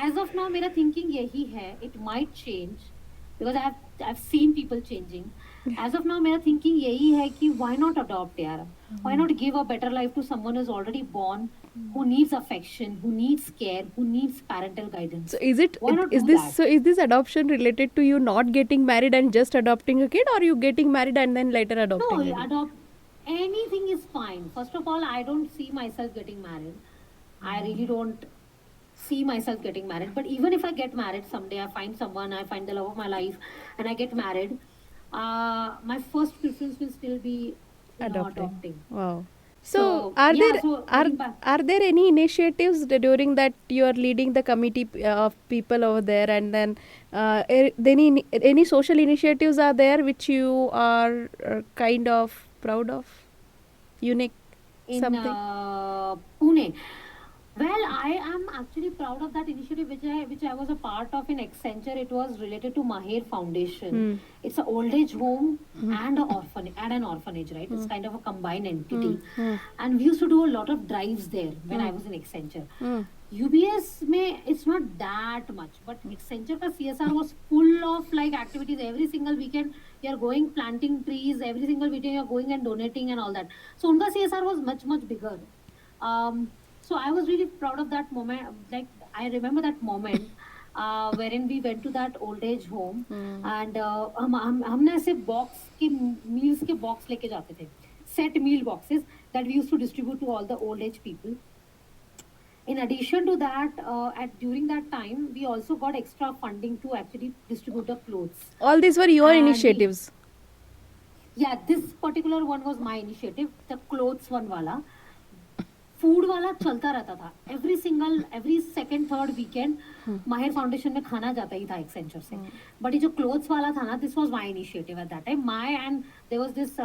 as of now मेरा thinking यही है, it might change because I've seen people changing. As of now मेरा thinking यही है कि why not adopt यार, why not give a better life to someone who's already born, who needs affection, who needs care, who needs parental guidance. So is it Why not is do this that? so is this adoption related to you not getting married and just adopting a kid, or you getting married and then later adopting? No, a kid? adopt anything is fine. First of all, I don't see myself getting married. I really don't see myself getting married. But even if I get married someday, I find someone, I find the love of my life, and I get married, my first preference will still be adopting. Wow. So, So, are yeah, there so going back- are there any initiatives during that you are leading the committee of people over there, and then any social initiatives are there which you are kind of proud of, unique in something? Pune. Well, I am actually proud of that initiative which I was a part of in Accenture. It was related to Maher Foundation. It's an old age home and an orphanage, right? It's kind of a combined entity. And we used to do a lot of drives there when I was in Accenture. UBS में it's not that much, but Accenture का CSR was full of like activities. Every single weekend you're going planting trees. Every single weekend you're going and donating and all that. So उनका CSR was much bigger. So I was really proud of that moment. Like I remember that moment wherein we went to that old age home and हमने ऐसे box के meals के box लेके जाते थे, set meal boxes that we used to distribute to all the old age people. In addition to that, during that time, we also got extra funding to actually distribute the clothes. All these were your And initiatives. Yeah, this particular one was my initiative, the clothes one वाला. Food वाला चलता रहता था, every second third weekend माहिर foundation में खाना जाता ही था एक्सेंचर से. बट ये जो क्लोथ्स वाला था ना, this was my initiative at that time. My and there was this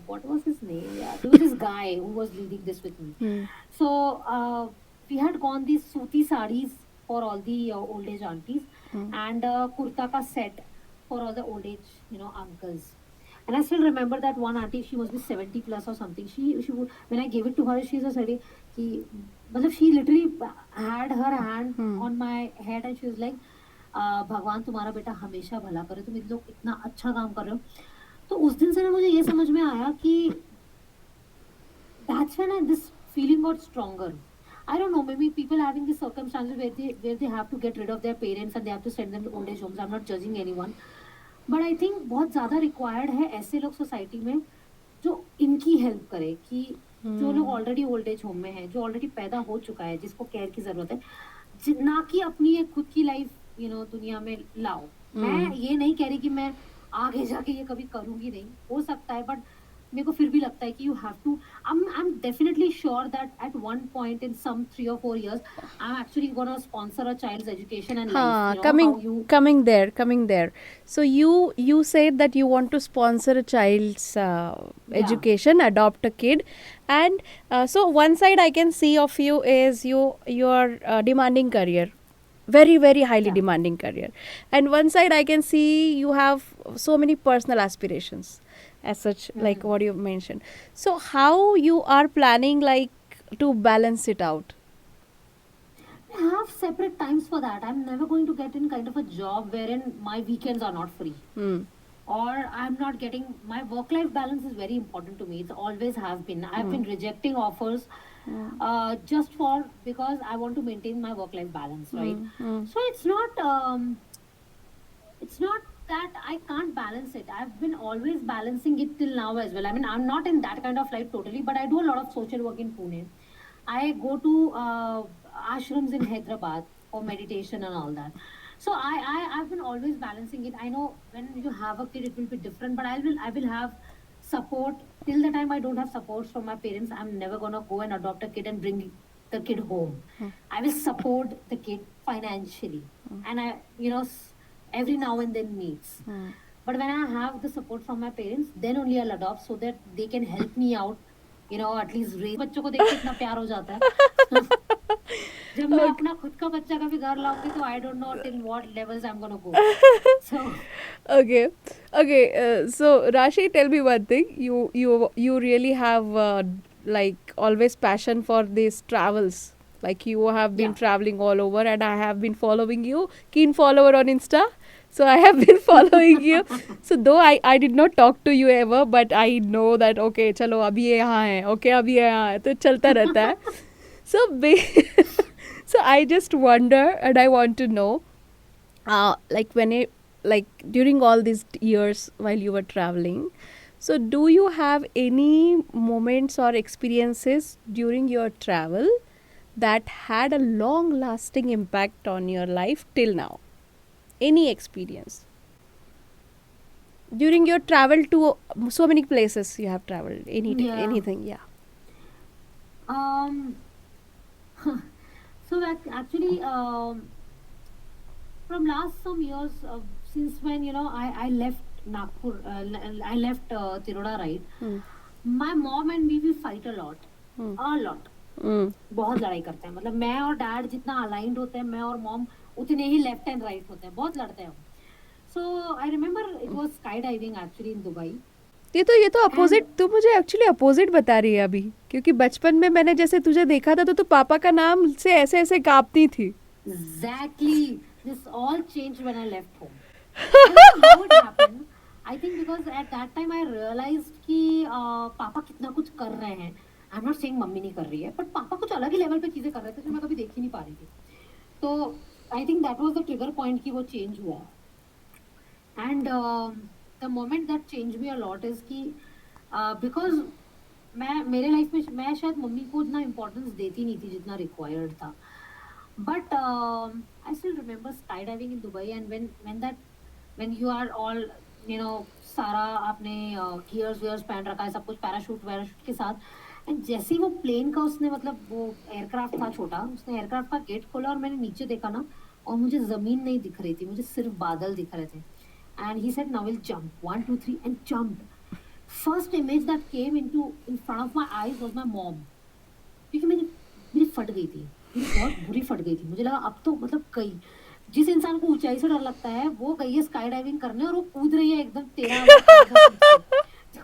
what was his name? Yeah, there was this guy who was leading this with me. So we had gone these suti sarees for all the old age aunties, and kurta ka set for all the old age, uncles. And I still remember that one auntie, she must be 70 plus or something. She would, when I gave it to her, she was saying कि मतलब she literally had her hand on my head and she was like, भगवान तुम्हारा बेटा हमेशा भला करे, तुम लोग इतना अच्छा काम कर रहे हो. तो उस दिन से ना मुझे ये समझ में आया कि that's when this feeling got stronger. I don't know, maybe people having these circumstances where they have to get rid of their parents and they have to send them to old age homes. I'm not judging anyone. But I think बहुत ज़्यादा required है ऐसे लोग society में जो इनकी help करे, कि जो लोग ऑलरेडी ओल्ड एज होम में हैं, जो ऑलरेडी पैदा हो चुका है, जिसको केयर की ज़रूरत है, ना कि अपनी एक खुद की लाइफ दुनिया में लाओ. मैं ये नहीं कह रही कि मैं आगे जाके ये कभी करूँगी नहीं, हो सकता है, बट मेरे को फिर भी लगता है कि you have to. I'm definitely sure that at one point in some 3 or 4 years, I'm actually gonna sponsor a child's education and life. Coming there. So you said that you want to sponsor a child's education, adopt a kid, and so one side I can see of you is your demanding career. Very, very highly demanding career. And one side I can see you have so many personal aspirations as such, like what you mentioned. So how you are planning like to balance it out? I have separate times for that. I'm never going to get in kind of a job wherein my weekends are not free. Or I'm not getting, my work-life balance is very important to me. It's always have been. I've been rejecting offers just because I want to maintain my work-life balance, right? So it's not that I can't balance it. I've been always balancing it till now as well. I mean, I'm not in that kind of life totally, but I do a lot of social work in Pune. I go to ashrams in Hyderabad for meditation and all that. So I've been always balancing it. I know when you have a kid, it will be different, but I will have support. Till the time I don't have support from my parents, I'm never gonna go and adopt a kid and bring the kid home. I will support the kid financially, and every now and then meets. But when I have the support from my parents, then only I'll adopt so that they can help me out. At least raise. बच्चों को देख के इतना प्यार हो जाता है. जब मैं अपना खुद का बच्चा कभी घर लाऊंगी तो I don't know till what levels I'm gonna go. So Okay. So Rashi, tell me one thing. You really have like always passion for these travels. Like you have been traveling all over, and I have been following you, keen follower on Insta. So I have been following you. So though I did not talk to you ever, but I know that okay, चलो अभी ये यहाँ है, okay अभी ये यहाँ है, तो चलता रहता है. So I just wonder, and I want to know, like during all these years while you were traveling, so do you have any moments or experiences during your travel that had a long-lasting impact on your life till now? Any experience during your travel to so many places you have traveled? Anything? Yeah. So actually, from last some years, since when I left Nagpur, I left Tiroda, right? My mom and me, we fight a lot. बहुत लड़ाई करते हैं. मतलब मैं और dad जितना aligned होते हैं, मैं और मॉम उतने ही लेफ्ट एंड राइट होते हैं. बहुत लड़ते हैं. So I remember it was sky diving actually in Dubai. ये तो अपोजिट, तू मुझे एक्चुअली अपोजिट बता रही है अभी, क्योंकि बचपन में मैंने जैसे तुझे देखा था तो तू पापा का नाम से ऐसे ऐसे कांपती थी. Exactly. This all changed when I left home. I don't know how it happened. I think because at that time I realized कि पापा कितना कुछ कर रहे हैं. I'm not saying मम्मी नहीं कर रही है, but पापा कुछ अलग ही लेवल पे चीजें कर रहे थे जो मैं कभी देख ही नहीं पा रही थी. तो I think that was the trigger point कि वो change हुआ. And the moment that changed me a lot is कि because मेरे लाइफ में मैं शायद मम्मी को इतना इम्पोर्टेंस देती नहीं थी जितना रिक्वायर्ड था. But I still remember skydiving in Dubai, and when you are all सारा आपने गियर्स वेयर्स पहन रखा है, सब कुछ पैराशूट वैराशूट के साथ। एंड जैसे ही वो प्लेन का उसने मतलब वो एयरक्राफ्ट था छोटा, उसने एयरक्राफ्ट का गेट खोला और मैंने नीचे देखा ना, और मुझे जमीन नहीं दिख रही थी, मुझे सिर्फ बादल दिख रहे थे। And he said now will jump 1 2 3 and jumped. First image that came into in front of my eyes was my mom, क्योंकि मेरी मेरी फट गई थी, मेरी बहुत बुरी फट गई थी। मुझे लगा अब तो मतलब गई। जिस इंसान को ऊंचाई से डर लगता है वो गई है स्काई डाइविंग करने और वो कूद रही है एकदम 13,000 फीट से।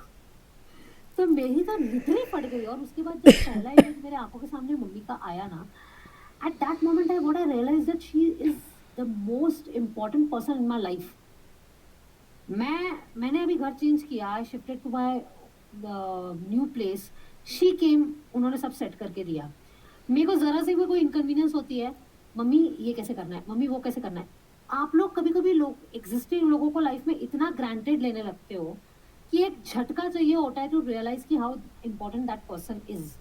तो मेरी तो लिटरली फट गई। और उसके बाद जब पहला इमेज मेरे आंखों के सामने मम्मी का आया ना, at that moment I realise that she is the most important person in my life. मैंने अभी घर चेंज किया, I shifted to my new place. She came, उन्होंने सब सेट करके दिया। मेरे को जरा सी भी कोई इनकन्वीनियंस होती है, मम्मी ये कैसे करना है, मम्मी वो कैसे करना है। आप लोग कभी कभी लोग एग्जिस्टिंग लोगों को लाइफ में इतना ग्रांटेड लेने लगते हो कि एक झटका चाहिए होता है टू रियलाइज कि how important that person is.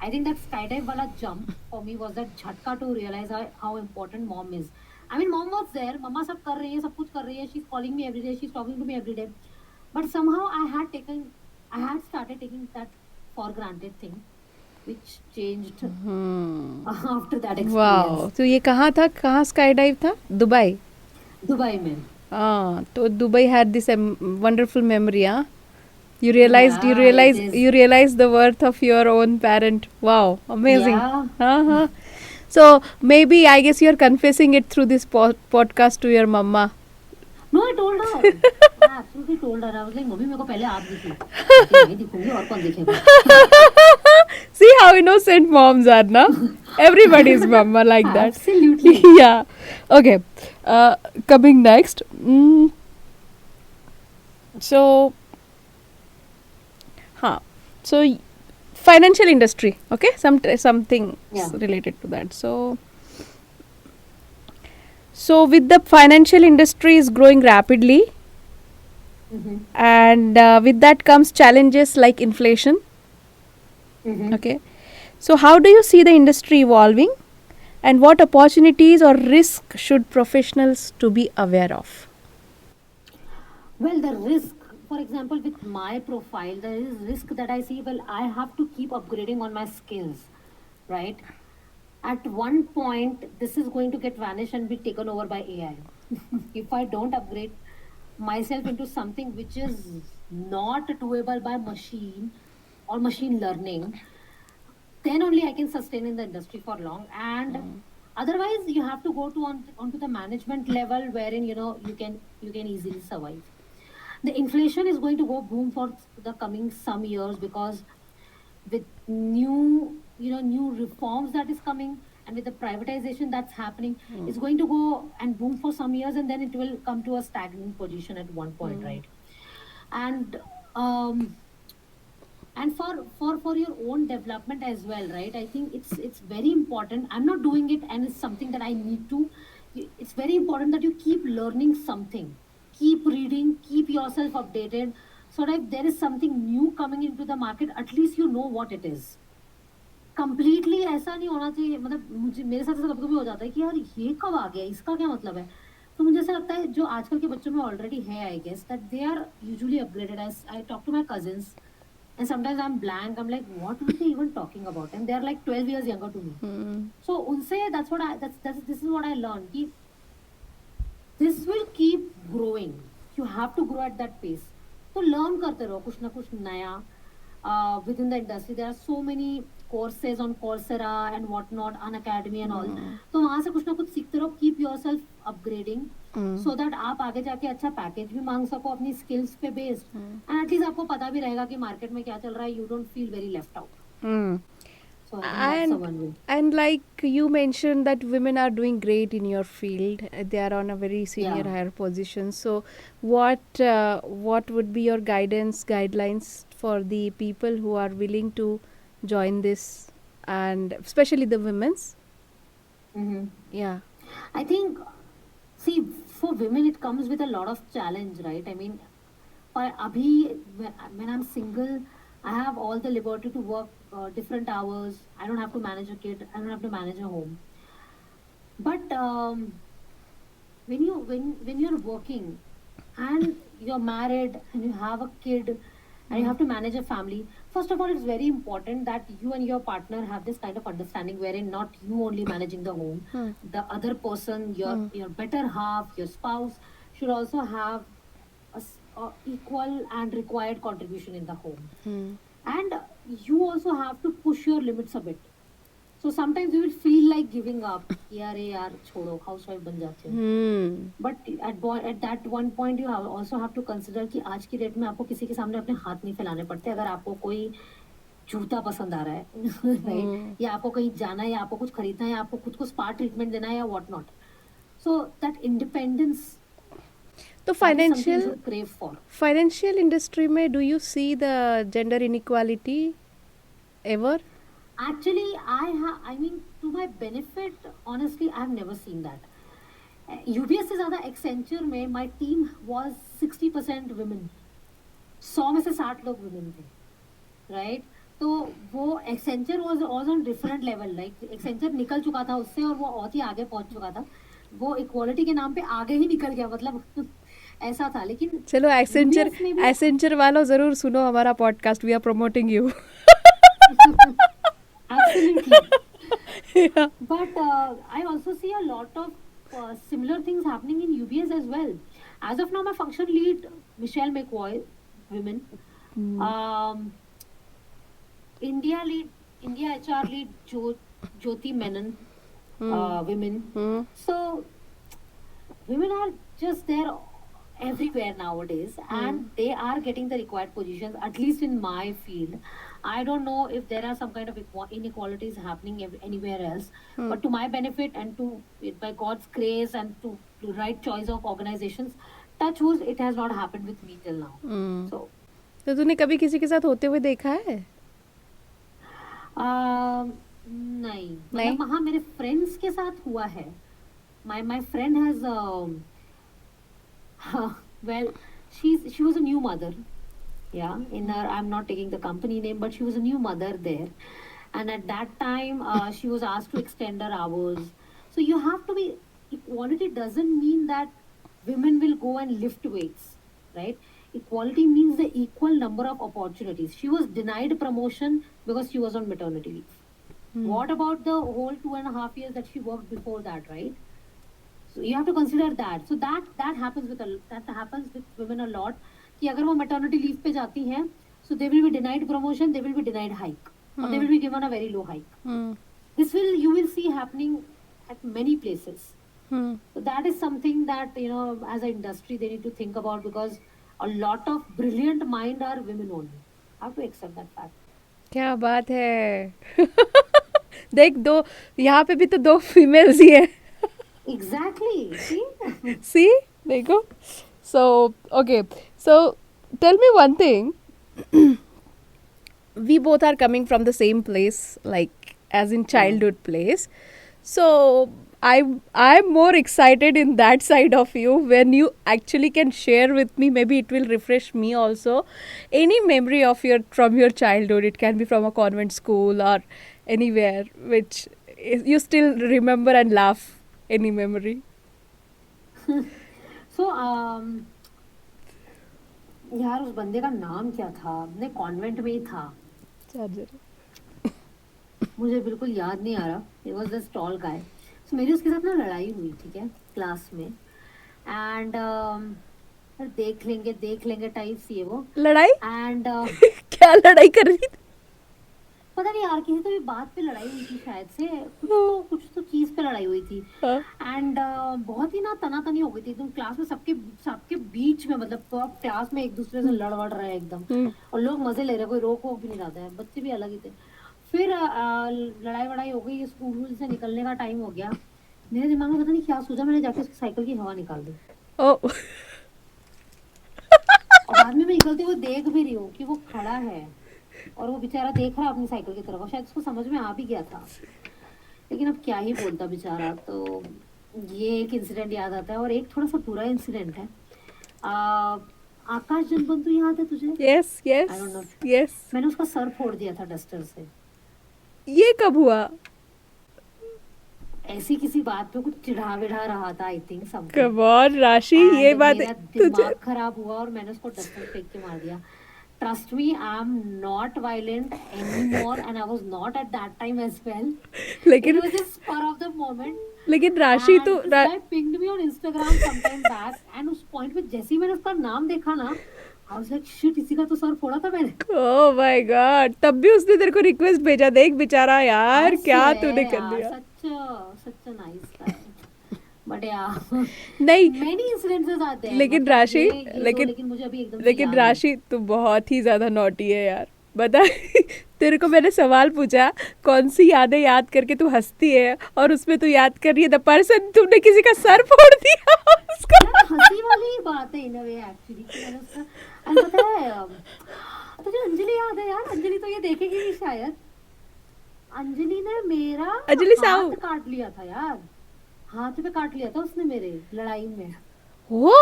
I think that sky dive वाला jump for me was that झटका to realise how important mom is. I mean mom was there, मम्मा सब कर रही है, सब कुछ कर रही है, she is calling me every day, she is talking to me every day, but somehow I had started taking that for granted thing, which changed after that experience. Wow, तो ये कहाँ था, कहाँ स्काई डाइव था? Dubai. Dubai में। हाँ, तो Dubai had this wonderful memory, हाँ? You Yeah, it is. realized the worth of your own parent. Wow, amazing. Yeah. Uh-huh. So maybe I guess you're confessing it through this podcast to your mama. No, I told her. I absolutely told her. I was like, mummy मेरे को पहले आप दिखी, मैं नहीं दिखूंगी और कौन दिखेगा। See how innocent moms are, na? Everybody's mama like that. Absolutely. Yeah. Okay. Coming next. So, huh. So, financial industry. Okay. Something Yeah. related to that. So with the financial industry is growing rapidly, Mhm. and with that comes challenges like inflation. Mhm. Okay. So how do you see the industry evolving, and what opportunities or risk should professionals to be aware of? Well, the risk, for example, with my profile, there is risk that I see. Well, I have to keep upgrading on my skills, right? At one point, this is going to get vanished and be taken over by AI. If I don't upgrade myself into something which is not doable by machine or machine learning, then only I can sustain in the industry for long. And otherwise, you have to go to onto the management level wherein you can easily survive. The inflation is going to go boom for the coming some years, because with new reforms that is coming, and with the privatization that's happening, it's going to go and boom for some years, and then it will come to a stagnant position at one point, right? And for your own development as well, right? I think it's very important. I'm not doing it and it's something that I need to. It's very important that you keep learning something, keep reading, keep yourself updated, so that if there is something new coming into the market, at least you know what it is. Completely ऐसा नहीं होना चाहिए। मतलब मुझे, मेरे साथ ऐसा कभी कभी हो जाता है कि यार ये कब आ गया, इसका क्या मतलब है। तो मुझे ऐसा लगता है जो आजकल के बच्चों में ऑलरेडी है, I guess that they are usually upgraded. I talk to my cousins and sometimes I'm blank, I'm like what are they even talking about, and they are like 12 years younger to me. So unse that's this is what I learned ki this will keep growing, you have to grow at that pace. तो learn करते रहो कुछ ना कुछ नया within the industry. There are so many courses on Coursera and whatnot, Unacademy and all. तो वहाँ से कुछ ना कुछ सीखते रहो, keep yourself upgrading, so that आप आगे जाके अच्छा पैकेज भी मांग सको अपनी स्किल्स पे बेस्ड, एंड एटलीस्ट आपको पता भी रहेगा कि मार्केट में क्या चल रहा है, you don't feel very left out. So I think that's the one way. And like you mentioned that women are doing great in your field. They are on a very senior, Yeah. higher position. So what would be your guidelines for the people who are willing to join this, and especially the women's? Mm-hmm. Yeah. I think, see, for women it comes with a lot of challenge, right? I mean, for abhi, when I'm single, I have all the liberty to work different hours. I don't have to manage a kid, I don't have to manage a home. But when you're working and you're married and you have a kid and you have to manage a family, first of all, it's very important that you and your partner have this kind of understanding wherein not you only managing the home, the other person, your better half, your spouse should also have a equal and required contribution in the home. And you also have to push your limits a bit. So sometimes you will feel like giving up. यार छोड़ो, housewife बन जाते हो. But at that one point you also have to consider कि आज की date में आपको किसी के सामने अपने हाथ नहीं फैलाने पड़ते अगर आपको कोई जूता पसंद आ रहा है, राइट, या आपको कहीं जाना है, या आपको कुछ खरीदना है, या आपको खुद को स्पा ट्रीटमेंट देना है या what not. So that independence. तो फाइनेंशियल इंडस्ट्री में do you see the gender inequality ever? Actually, I mean, to my benefit, honestly, I have never seen that. UBS से ज़्यादा Accenture में my team was 60% women. 100 में से 60 लोग women थे, right? तो वो Accenture was on different level. Like Accenture निकल चुका था उससे और वो बहुत ही आगे पहुंच चुका था. वो equality के नाम पे आगे ही निकल गया, मतलब ऐसा था. लेकिन चलो Accenture वालों जरूर सुनो हमारा podcast. We are promoting you. Absolutely. Yeah. But I also see a lot of similar things happening in UBS as well. As of now, my function lead, Michelle McCoy, women. India HR lead, Jyoti Menon, women. So, women are just there everywhere nowadays, and they are getting the required positions, at least in my field. I don't know if there are some kind of inequalities happening anywhere else, but to my benefit and by God's grace and to right choice of organizations, touch wood, it has not happened with me till now. तो तूने कभी किसी के साथ होते हुए देखा है? नहीं. मतलब हाँ, मेरे फ्रेंड्स के साथ हुआ है. My friend has well, she was a new mother. Yeah, I'm not taking the company name, but she was a new mother there, and at that time she was asked to extend her hours. So you have to be, equality doesn't mean that women will go and lift weights, right? Equality means the equal number of opportunities. She was denied promotion because she was on maternity leave. What about the whole 2.5 years that she worked before that, right? So you have to consider that. So that happens with women a lot. कि अगर वो maternity leave पे जाती हैं, so they will be denied promotion, they will be denied hike, or they will be given a very low hike. You will see happening at many places. So that is something that, as an industry they need to think about, because a lot of brilliant mind are women only. I have to accept that fact. क्या बात है. देख, दो यहाँ पे भी तो 2 females ही है. Exactly. See, देखो. So, okay. So, tell me one thing. We both are coming from the same place, like as in childhood place. So, I'm more excited in that side of you when you actually can share with me. Maybe it will refresh me also. Any memory of from your childhood. It can be from a convent school or anywhere which you still remember and laugh. Any memory? So, यार उस बंदे का नाम क्या था? अपने convent में ही था. मुझे बिल्कुल याद नहीं आ रहा. It was this tall guy. So मेरी उसके साथ ना लड़ाई हुई, ठीक है, क्लास में. And देख लेंगे टाइप सी है वो. लड़ाई? And क्या लड़ाई कर रही थी? पता नहीं यार, किसी तो भी बात पे लड़ाई हुई थी शायद से. कुछ तो चीज पे लड़ाई हुई थी. एंड बहुत ही ना तनातनी हो गई थी एकदम क्लास में. सबके बीच में, मतलब क्लास में एक दूसरे से लड़ रहे हैं एकदम, और लोग मजे ले रहे, कोई रोक वोक भी नहीं रहा है, बच्चे भी अलग ही थे. फिर लड़ाई वड़ाई हो गई, स्कूल से निकलने का टाइम हो गया. मेरे दिमाग में पता नहीं क्या सोचा, मैंने जाके उसकी साइकिल की हवा निकाल दी. और बाद में मैं निकलते हुए देख भी रही हूँ कि वो खड़ा है और वो बेचारा देख रहा है अपनी साइकिल की तरफ, और शायद उसको समझ में आ भी गया था, लेकिन अब क्या ही बोलता बेचारा. तो ये एक इंसिडेंट याद आता है. और एक थोड़ा सा बुरा इंसिडेंट है. आकाश जनबंधु याद है तुझे? Yes. I don't no. Yes. मैंने उसका सर फोड़ दिया था डस्टर से. ये कब हुआ? ऐसी किसी बात पे कुछ चिढ़ा विढ़ा रहा था, I think something, come on राशि, ये एंड बात मेरा तुझे दिमाग खराब हुआ और मैंने उसको डस्टबिन फेंक के मार दिया. Trust me, I'm not violent anymore, and I was not at that time as well. It लेकिन was just spur of the moment. लेकिन राशि And तो this guy pinged me on Instagram sometime back, and उस point पे जैसे ही मैंने उसका नाम देखा ना, I was like, shit, इसी का तो सर फोड़ा था मैंने. ओह माय गॉड, तब भी उसने तेरे को रिक्वेस्ट भेजा, देख बेचारा यार I क्या swear, तूने कर यार, दिया. such a nice guy. But yeah, नहीं many incidences are there. लेकिन मतलब राशि, ये दो, लेकिन लेकिन मुझे अभी एकदम से लेकिन याद नहीं. राशि तू बहुत ही ज्यादा नॉटी है यार. बता तेरे को मैंने सवाल पूछा कौन सी यादें याद करके तू हंसती है, और उसमें तू याद कर रही है द पर्सन तुमने किसी का सर फोड़ दिया उसका. यार, हंसी वाली ही बात है इन अ वे एक्चुअली कि मैंने उसका. और पता है, तुझे अंजलि याद है यार? अंजलि तो ये देखेगी नहीं शायद. अंजलि ने मेरा अंजलि साहू. हाथ काट लिया था यार. हाथ पे काट लिया था उसने मेरे लड़ाई में. ओ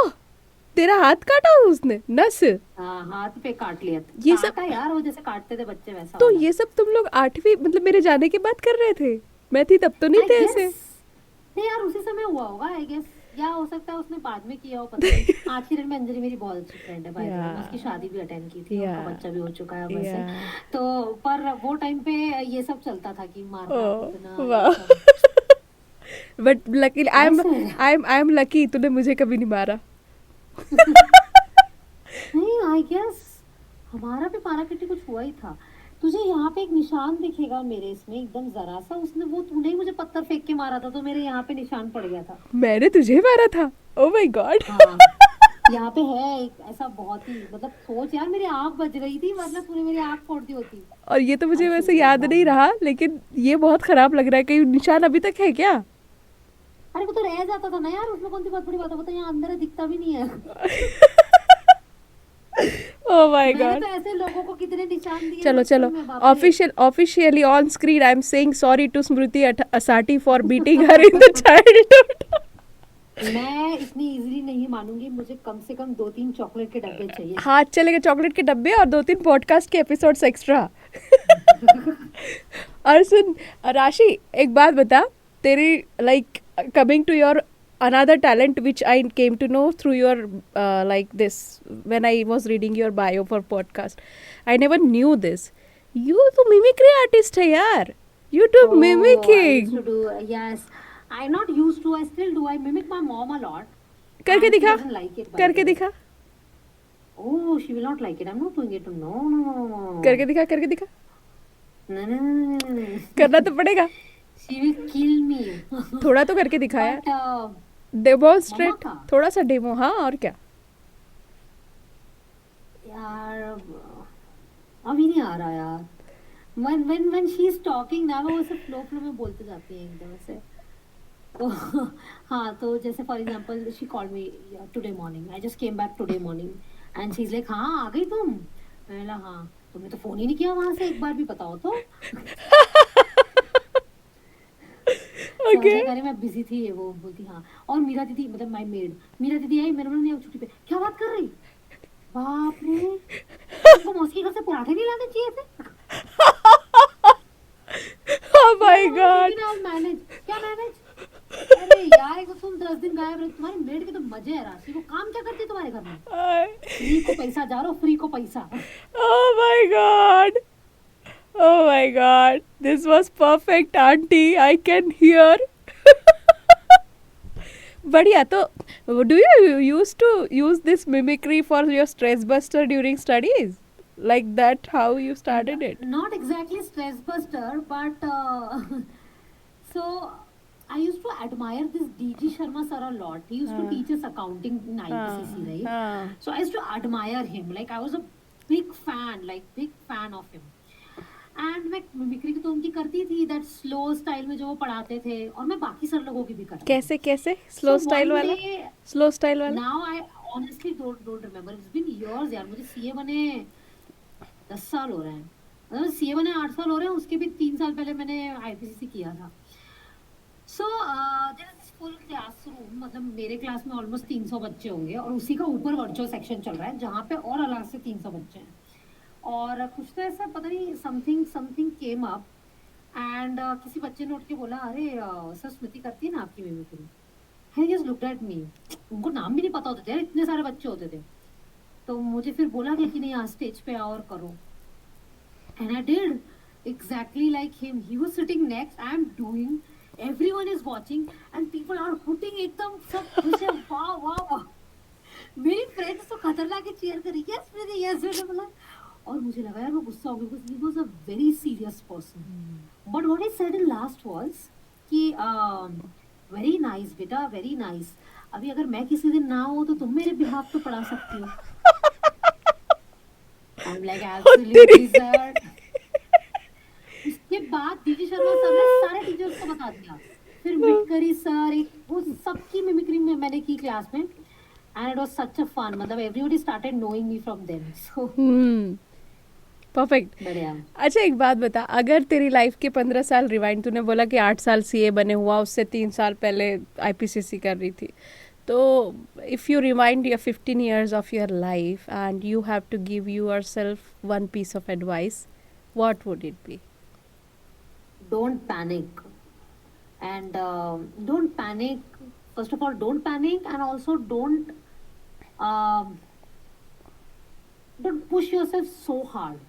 तेरा हाथ काटा उसने, नस. हाँ, हाथ पे काट लिया था. ये सब- काटा यार, वो जैसे काटते थे बच्चे वैसा तो वाला. ये सब तुम लोग 8वीं मतलब मेरे जाने के बाद कर रहे थे? मैं थी तब तो नहीं I थे guess- ऐसे. नहीं यार, उसी समय हुआ होगा आई गेस, या हो सकता है उसने बाद में किया हो, पता नहीं. आज की डेट में अंजलि मेरी बहुत अच्छी फ्रेंड है भाई. Yeah. मैंने उसकी शादी भी अटेंड की थी, Yeah. उनका बच्चा भी हो चुका है वैसे. Yeah. तो पर वो टाइम पे ये सब चलता था कि मारना Oh, कूटना, wow. ये सब. बट लकी आई ऐसे? एम लकी तूने मुझे कभी नहीं मारा. नहीं, आई गेस हमारा भी मारा पिटी कुछ हुआ ही था. तुझे यहाँ पे एक निशान दिखेगा मेरे इसमें एकदम जरा सा. उसने वो तूने ही मुझे पत्थर फेंक के मारा था, तो मेरे यहाँ पे निशान पड़ गया था. मैंने तुझे मारा था? Oh my God. हाँ, यहाँ पे है एक ऐसा बहुत ही, मतलब सोच यार, मेरी आंख बज रही थी, मतलब तूने मेरी आंख फोड़ दी होती. और ये तो मुझे ऐसे वैसे हुआ याद था. नहीं रहा, लेकिन ये बहुत खराब लग रहा है. कहीं निशान अभी तक है क्या? अरे वो तो रह जाता था ना यार, उसमें कौन सी बहुत बड़ी बात है. वो तो यहाँ अंदर है, दिखता भी नहीं है. ओह माय मैंने गॉड. तो ऐसे लोगों को कितने निशान दिए चलो बचपन चलो, में, बाप रे. Officially on screen I am saying sorry to Smriti Asati for beating her in the childhood. मैं इतनी इजीली नहीं मानूंगी. मुझे कम से कम 2-3 चॉकलेट के डब्बे चाहिए. हाथ चलेगा चॉकलेट के डब्बे और 2-3 पॉडकास्ट के एपिसोड्स एक्स्ट्रा. और सुन राशि, एक बात बता, तेरी like coming to your another talent which I came to know through your like this when I was reading your bio for podcast. I never knew this. You तो mimicry artist है यार. You do Oh, I mimicking. used to do, yes. I not used to, I still do. I mimic my mom a lot. करके And she दिखा. doesn't like it, by करके the way. दिखा. Oh, she will not like it. I'm not doing it. No, no, no, no. करके दिखा. करके दिखा. No, no, no, no, no. करना तो पड़ेगा. She will kill me. थोड़ा तो करके दिखा यार. But, demonstrate. मम्मा का? थोड़ा सा डेमो. हाँ और क्या. यार अभी नहीं आ रहा यार. When she is talking ना, वो उसे फ्लो में बोलते जाती है एकदम से. तो हाँ, तो जैसे for example she called me today morning. I just came back today morning and she is like, हाँ आ गई तुम? मैंने बोला हाँ. तुमने तो फोन ही नहीं किया वहां से, एक बार भी बताओ तो. Okay. अरे मैं बिजी थी. वो बोलती हाँ. और मीरा दीदी, मतलब माय मेड, मीरा दीदी आई, मैंने बोला नहीं छुट्टी पे. क्या बात कर रही? बाप रे, तुमको मौसी के घर से पराठे नहीं लाने चाहिए थे? Oh my God. मैनेज क्या मैनेज? अरे यार, एक तो तुम 10 दिन गायब रहे. तुम्हारी मेड के तो मजे है राशि. वो काम क्या करती है तुम्हारे घर में? फ्री को पैसा जा रहा हो, फ्री को पैसा. Oh my God. Oh my God. This was perfect, auntie. I can hear. बढ़िया. तो do you used to use this mimicry for your stress buster during studies? Like that how you started it? Not exactly stress buster, but so I used to admire this DG Sharma sir a lot. He used to teach us accounting in IPCC, right? So I used to admire him. Like I was a big fan of him. And मैं mimicry तो उनकी करती थी, that slow style में जो वो पढ़ाते थे, और मैं बाकी सर लोगों की भी करती थी. कैसे कैसे slow So style one वाला? day, Slow style वाला? now I honestly don't remember. It's been years यार. मुझे CA बने 10 साल हो रहे हैं. मतलब CA बने 8 साल हो रहे हैं. उसके भी 3 साल पहले मैंने IPCC किया था. So there is this full classroom. मतलब मेरे क्लास में ऑलमोस्ट 300 बच्चे होंगे, और उसी का ऊपर वर्चुअल सेक्शन चल रहा है जहाँ पे और अलग से 300 बच्चे हैं. और कुछ तो ऐसा पता नहीं, समथिंग केम अप एंड किसी बच्चे ने उठ के बोला, अरे सर स्मृति करती है ना आपकी mimicry. He just looked at me. उनको नाम भी नहीं पता होते थे, इतने सारे बच्चे होते थे. तो मुझे फिर बोला कि नहीं आज स्टेज पे आओ और करो. And I did exactly like him. He was sitting next. I am doing. Everyone is watching and people are hooting एकदम सब खुश है. वाह वाह वाह. मेरी फ्रेंड्स तो खतरनाक ही चीयर करी. यस प्रीति, यस. मैंने बोला और मुझे लगा यार मैं गुस्सा हो गई because he was a very serious person. But what he said in last was कि very nice बेटा, very nice. अभी अगर मैं किसी दिन ना हो तो तुम मेरे बिहाफ पे पढ़ा सकती हो. I'm like absolutely sir. उसके बाद डीजी शर्मा सर ने सारे टीचर्स को बता दिया. फिर मिटकरी सर, एक वो सबकी मिमिक्री में मैंने की क्लास में. And it was such a fun. मतलब everybody started knowing me from them. So perfect. बढ़िया. अच्छा एक बात बता, अगर तेरी लाइफ के 15 साल रिवाइंड, तूने बोला कि 8 साल सीए बने हुआ, उससे 3 साल पहले आईपीसीसी कर रही थी, तो if you rewind your 15 years of your life and you have to give yourself one piece of advice, what would it be? Don't panic. And don't panic. First of all, don't panic, and also um, don't push yourself so hard.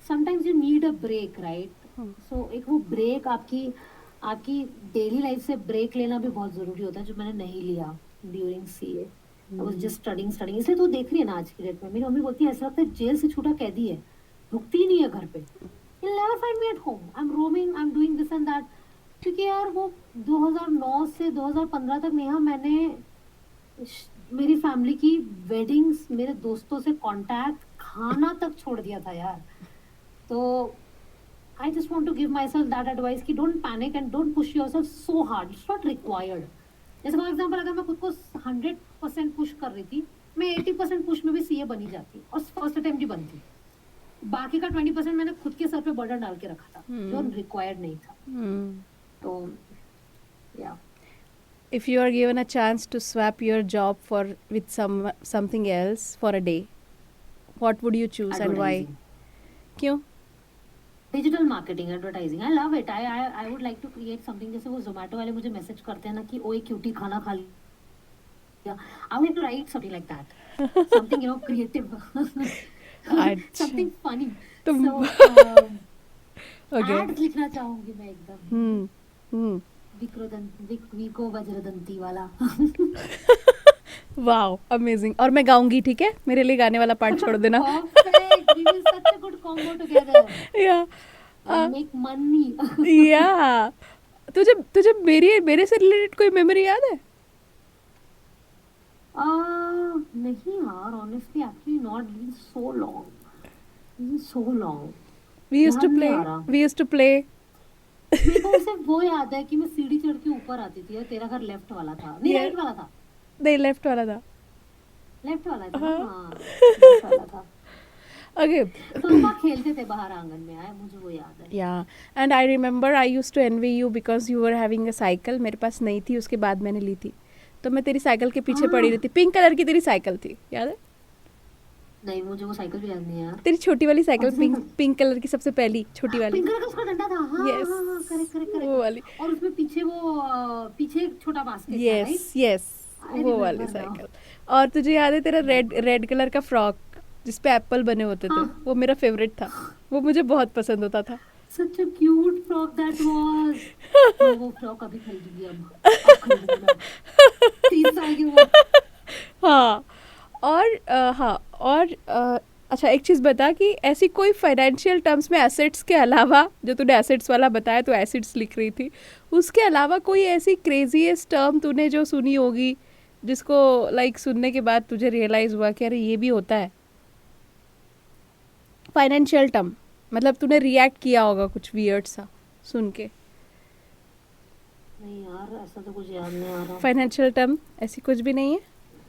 Sometimes you need a break, right? So एक वो break आपकी daily life से break लेना भी बहुत जरूरी होता है, जो मैंने नहीं लिया during CA. I was just studying. इसलिए तो देख रही है ना आज की डेट में मेरी मम्मी बोलती है ऐसा लगता है जेल से छूटा कैदी है, रुकती ही नहीं है घर पे. You'll never find me at home. I'm roaming, I'm doing this and that. क्योंकि यार वो 2009 से 2015 तक नेहा मैंने मेरी फैमिली की वेडिंग्स, मेरे दोस्तों से कांटेक्ट, खाना तक छोड़ दिया था यार. तो I just want to give myself that advice कि don't panic and don't push yourself so hard. It's not required. जैसे फॉर एग्जाम्पल अगर मैं खुद को 100% पुश कर रही थी, मैं 80% पुश में भी सीए बनी जाती और फर्स्ट अटेम्प्ट ही बनती. बाकी का 20% मैंने खुद के सर पे बर्डन डाल के रखा था, जो रिक्वायर्ड नहीं था. तो या If you are given a chance to swap your job for with something else for a day, what would you choose and why? क्यों? Digital marketing, advertising. I love it. I would like to create something. जैसे वो जोमेटो वाले मुझे message करते हैं ना कि ओए क्यूटी खाना खा लिया. I would to write something like that, something you know creative, something funny. So ad लिखना चाहूंगी मैं एकदम. विको वज्रदंती वाला. Wow, amazing. और मैं गाऊंगी, ठीक है? मेरे लिए गाने वाला पार्ट छोड़ देना. Perfect. We will such a good combo together. या Make money. या तुझे मेरे से रिलेटेड कोई मेमोरी याद है? नहीं यार, honestly actually not. Been so long. Been so long. We used to याद play. नहीं आ रहा. We used to play. मेरे को सिर्फ वो याद है कि मैं सीढ़ी चढ़ के ऊपर आती थी और तेरा घर लेफ्ट वाला था. नहीं, Yeah. राइट वाला था. नहीं, लेफ्ट वाला था. लेफ्ट वाला था. हाँ. हाँ, left वाला था. Okay. तो हम वहाँ खेलते थे बाहर आंगन में. आया मुझे वो याद है. Yeah. And I remember I used to envy you because you were having a cycle. मेरे पास नहीं थी, उसके बाद मैंने ली थी. तो मैं तेरी साइकिल के पीछे पड़ी रहती. पिंक कलर की तेरी साइकिल थी, याद है? नहीं, मुझे वो साइकिल भी याद नहीं है यार. तेरी छोटी वाली साइकिल, कौन सी पिंक कलर की, सबसे पहली छोटी वाली. पिंक कलर का उसका डंडा था. हाँ Yes. हाँ हाँ, करेक्ट. वो वाली. और उसमें पीछे वो पीछे एक छोटा बास्केट था, यस राइट? यस, I वो remember वाली now. साइकिल. और तुझे याद है तेरा रेड कलर का फ्रॉक जिसपे एप्पल बने होते थे? हाँ. वो मेरा फेवरेट था. वो मुझे बहुत पसंद होता था. Such a cute frock that was. वो फ्रॉक अभी खरीदूंगी अब खरीदूंगी मैं. 30 साल की वो. हाँ. और अच्छा एक चीज़ बता कि ऐसी कोई फाइनेंशियल टर्म्स में एसेट्स के अलावा, जो तूने एसेट्स वाला बताया तो एसेट्स लिख रही थी, उसके अलावा कोई ऐसी क्रेजीएस्ट टर्म तूने जो सुनी होगी जिसको लाइक सुनने के बाद तुझे रियलाइज़ हुआ कि अरे ये भी होता है? फाइनेंशियल टर्म मतलब तूने रिएक्ट किया होगा कुछ वियर्ड सा सुन के. नहीं यार, ऐसा तो कुछ याद नहीं आ रहा. फाइनेंशियल टर्म ऐसी कुछ भी नहीं है?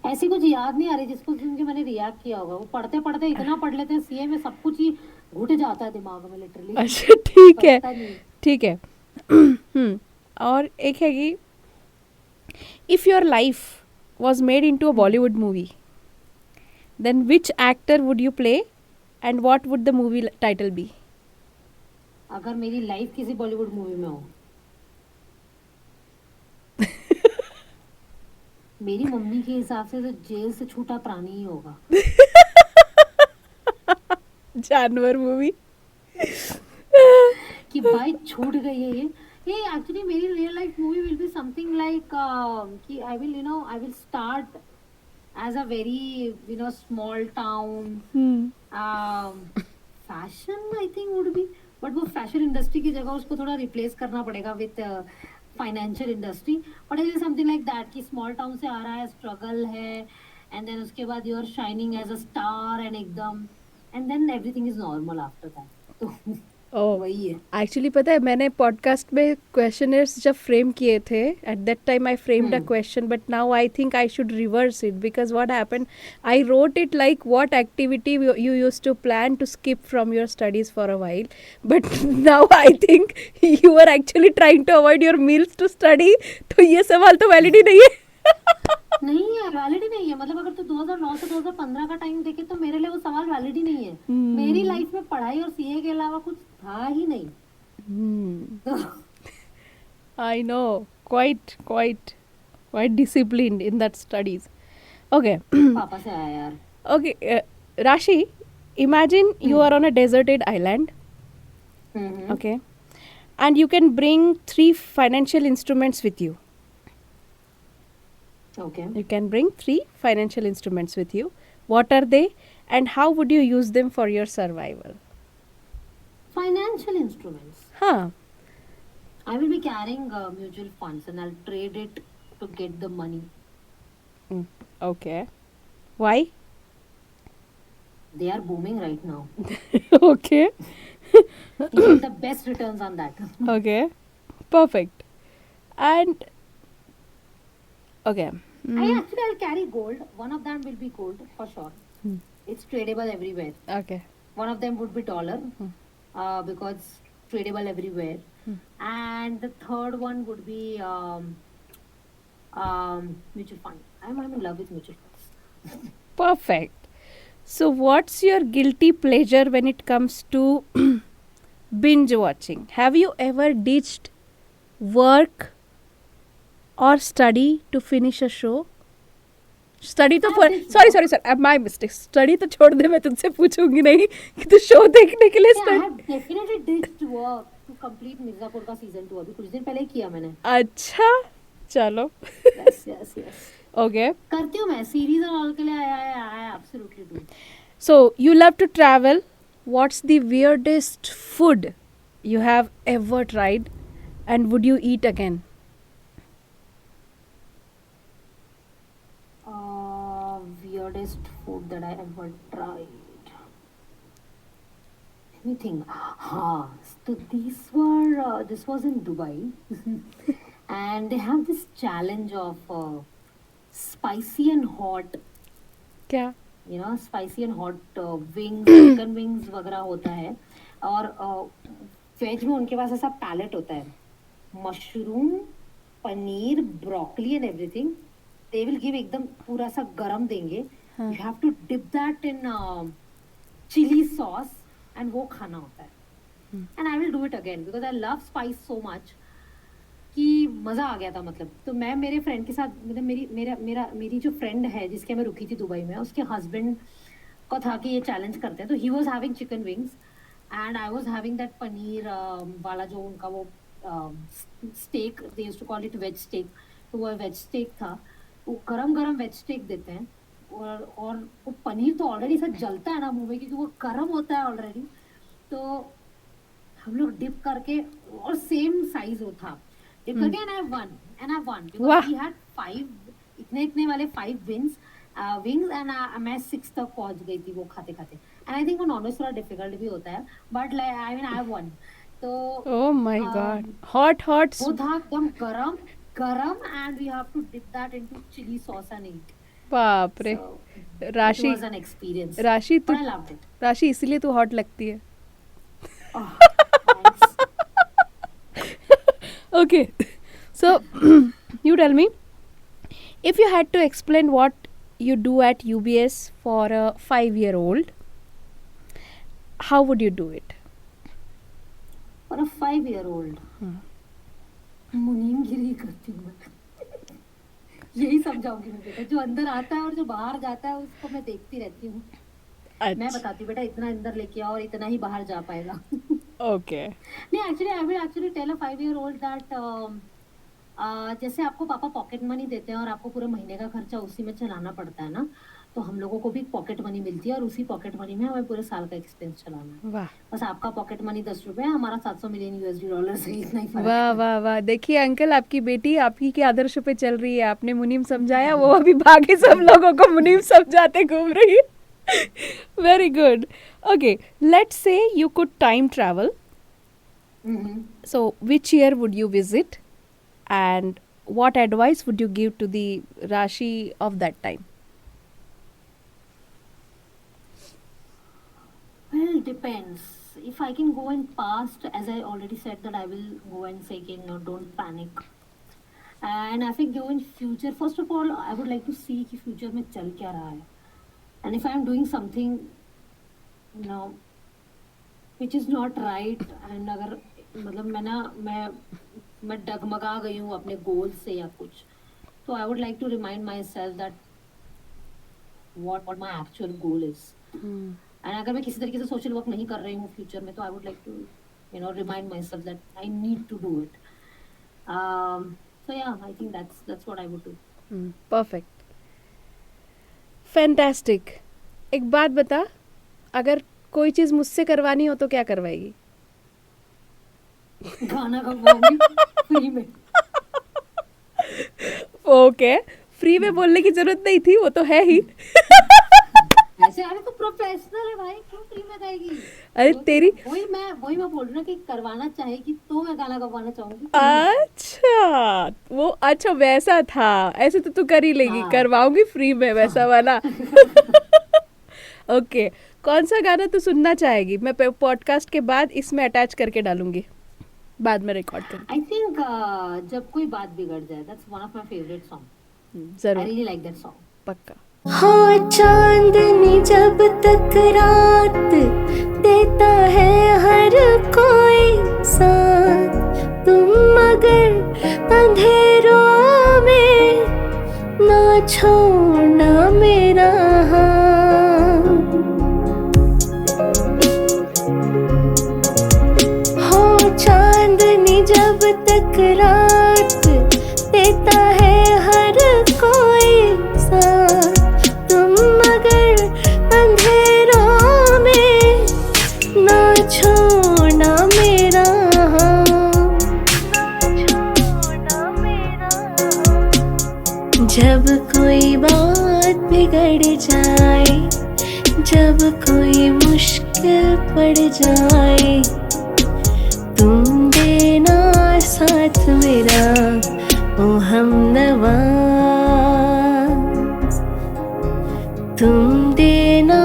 ऐसी कुछ याद नहीं आ रही जिसको सुन के मैंने रिएक्ट किया होगा. वो पढ़ते पढ़ते इतना पढ़ लेते हैं सीए में, सब कुछ ही घुट जाता है दिमाग में लिटरली. अच्छा ठीक है, पता नहीं. ठीक है. और एक है कि if your life was made into a Bollywood movie, then which actor would you play and what would the movie title be? अगर मेरी लाइफ किसी बॉलीवुड मूवी में हो, मेरी मम्मी के हिसाब से तो जेल से छूटा प्राणी ही होगा. जानवर मूवी. कि भाई छूट गई है ये एक्चुअली मेरी real life movie will be something like कि I will start as a very small town fashion I think would be, but वो फैशन इंडस्ट्री की जगह उसको थोड़ा रिप्लेस करना पड़ेगा with financial industry. But it is something like that कि small town से आ रहा है, स्ट्रगल है, एंड देन उसके बाद you are shining as a star and एकदम, and then everything is normal after that. तो ओह, वही है. एक्चुअली पता है मैंने पॉडकास्ट में क्वेश्चनर्स जब फ्रेम किए थे, eight that time I framed a question, but now I think I should reverse it because what happened, I wrote it like what activity you used to plan to skip from your studies for a while, but now I think you are actually trying to avoid your meals to study. तो ये सवाल तो valid ही नहीं है. नहीं है, valid ही नहीं है. मतलब अगर तू 2009 से 2015 का टाइम देखे तो मेरे लिए वो सवाल वैलिड ही नहीं है. मेरी लाइफ में पढ़ाई और सीए के अलावा कुछ था ही नहीं. I know, quite disciplined in that studies. Okay. पापा से आया यार. Okay, Rashi, imagine you are on a deserted island, okay, and you can bring 3 financial instruments with you. Okay. You can bring 3 financial instruments with you. What are they, and how would you use them for your survival? Financial instruments. Huh. I will be carrying mutual funds and I'll trade it to get the money. Okay. Why? They are booming right now. Okay. You get the best returns on that. Okay. Perfect. And okay. I'll carry gold. One of them will be gold for sure. It's tradable everywhere. Okay. One of them would be dollar because tradable everywhere. And the third one would be mutual fund. I'm in love with mutual funds. Perfect. So, what's your guilty pleasure when it comes to binge watching? Have you ever ditched work or study to finish a show? Study तो sorry, my mistake. Study तो छोड़ दे, मैं तुझसे पूछूंगी नहीं कि तू show देखने के लिए I study. have definitely ditched work to complete Mirzapur का season 2. अभी कुछ दिन पहले ही किया मैंने. अच्छा, चलो. Yes. Okay. करती हूँ मैं series और all के लिए I absolutely do. So, you love to travel. What's the weirdest food you have ever tried, and would you eat again? Weirdest food that I ever tried. Let me think. So this was in Dubai, and they have this challenge of spicy and hot. क्या? Spicy and hot wings, chicken wings वगैरह होता है. और veg में उनके पास ऐसा palette होता है. Mushroom, paneer, broccoli and everything. They will give एकदम पूरा सा गरम देंगे. You have to dip that in chili sauce and वो खाना होता है. And I will do it again because I love spice so much कि मज़ा आ गया था. मतलब तो मैं मेरे फ्रेंड के साथ, मतलब मेरी जो फ्रेंड है जिसके मैं रुकी थी दुबई में, उसके हस्बैंड को था कि ये चैलेंज करते हैं. तो he was having chicken wings and I was having that paneer वाला जो उनका वो steak, they used to call it veg steak. तो वो वेज स्टेक था. वो गरम वेज स्टेक देते हैं और वो पनीर तो ऑलरेडी सब जलता है ना मुंह में क्योंकि वो गरम होता है ऑलरेडी. तो हम लोग डिप करके और सेम साइज वो था डिप करके and I won because we had 5 इतने वाले 5 विंग्स एंड मैं 6 तक पहुंच गई थी वो खाते एंड आई थिंक वो नॉनवेज थोड़ा डिफिकल्ट भी होता है बट लाइक आई वन. तो Oh my God. Hot. वो था एकदम गरम and we have to dip that into chili sauce and eat. बाप रे. So, राशि. it was an experience. राशि But I loved it. राशि इसीलिए तू हॉट लगती है. Oh, thanks. Okay. So, you tell me, if you had to explain what you do at UBS for a 5-year-old, how would you do it? और 5-year-old मुनीमगिरी करती हूँ मैं। यही समझाऊंगी मैं बेटा, जो अंदर आता है और जो बाहर जाता है उसको मैं देखती रहती हूँ। मैं बताती हूँ बेटा इतना अंदर लेके आओ और इतना ही बाहर जा पाएगा। ओके नहीं, actually I will actually tell a 5-year-old that जैसे आपको पापा पॉकेट मनी देते हैं और आपको पूरे महीने का खर्चा उसी में चलाना पड़ता है ना, तो हम लोगों को भी पॉकेट मनी मिलती है और उसी पॉकेट मनी में हमें पूरे साल का एक्सपेंस चलाना है। वाह बस आपका पॉकेट मनी 10 रुपए है, हमारा 700 मिलियन यूएसडी डॉलर से इतना ही फर्क वाह है। वाह वाह, देखिए अंकल आपकी बेटी आपकी के आदर्श पे चल रही है। आपने मुनीम समझाया, वो अभी बाकी सब लोगों को मुनीम समझाते घूम रही है। Very good. Okay, let's say you could time travel, Mhm. so which year would you visit and what advice would you give to the Rashi of that time? Well, depends. If I can go in past, as I already said, that I will go and say, okay, no, don't panic. And if I go in future, first of all, I would like to see कि future में चल क्या रहा है. And if I am doing something, you know, which is not right, and अगर मतलब मैं डगमगा गई हूँ अपने गोल से या कुछ, तो I would like to remind myself that what my actual goal is. And अगर मैं किसी तरीके से सोशल वर्क नहीं कर रही हूँ फ्यूचर में, तो I would like to remind myself that I need to do it. So yeah, I think that's what I would do. Perfect, fantastic. एक बात बता, अगर कोई चीज़ मुझसे करवानी हो तो क्या करवाएगी? गाना गवाऊंगी फ्री में। ओके, फ्री में बोलने की जरूरत नहीं थी, वो तो है ही। ऐसे अरे तो प्रोफेशनल है भाई, क्यों फ्री में गाएगी? अरे तेरी, वही मैं बोल रही हूँ ना कि करवाना चाहेगी तो मैं गाना गवाना चाहूंगी। अच्छा वो अच्छा वैसा था, ऐसे तो तू कर ही लेगी। हाँ। करवाऊंगी फ्री में वैसा वाला। ओके, कौन सा गाना तू सुनना चाहेगी? मैं पॉडकास्ट के बाद इसमें अटैच करके डालूंगी, बाद में रिकॉर्ड कर। आई थिंक जब कोई बात बिगड़ जाए, that's one of my favourite song. I जरूर, रियली लाइक दैट सॉन्ग। पक्का। हो चांदनी जब तक रात देता है हर कोई साथ, तुम मगर अंधेरों में ना छोड़ना मेरा हाथ। हो चांदनी जब तक रात देता है हर कोई साथ, तुम मगर अंधेरों में ना छोड़ना मेरा हाथ, जब कोई बात बिगड़ जाए, जब कोई मुश्किल पड़ जाए, तुम देना साथ मेरा ओ हमनवा, तुम देना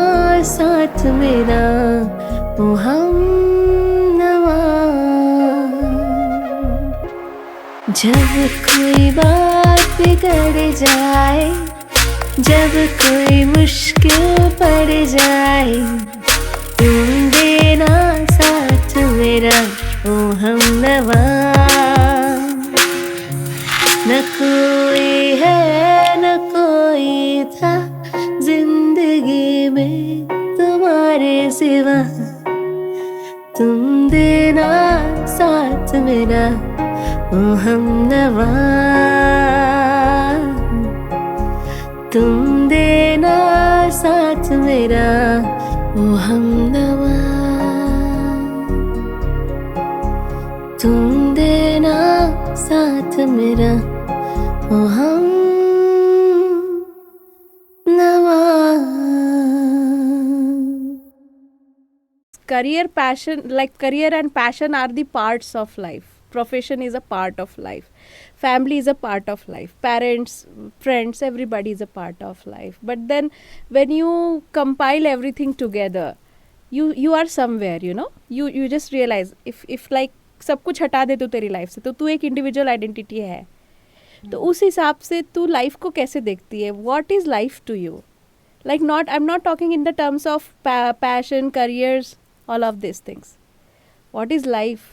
साथ मेरा ओ हमनवा। जब कोई बात बिगड़ जाए, जब कोई मुश्किल पड़ जाए, तुम देना साथ मेरा ओ हमनवा। न कोई है न कोई था जिंदगी में तुम्हारे सिवा, तुम देना साथ मेरा ओ हमनवा, तुम देना साथ मेरा ओ हमनवा, तुम देना साथ मेरा ओ हमनवा। Career, passion, like career and passion are the parts of life. Profession is a part of life. Family is a part of life. Parents, friends, everybody is a part of life. But then when you compile everything together, you are somewhere, you know. You just realize if like सब कुछ हटा दे तो तेरी life से, तो तू एक individual identity है। तो उस हिसाब से तू लाइफ को कैसे देखती है? What is life to you? Like not, I'm not talking in the terms of passion, careers, all of these things. What is life?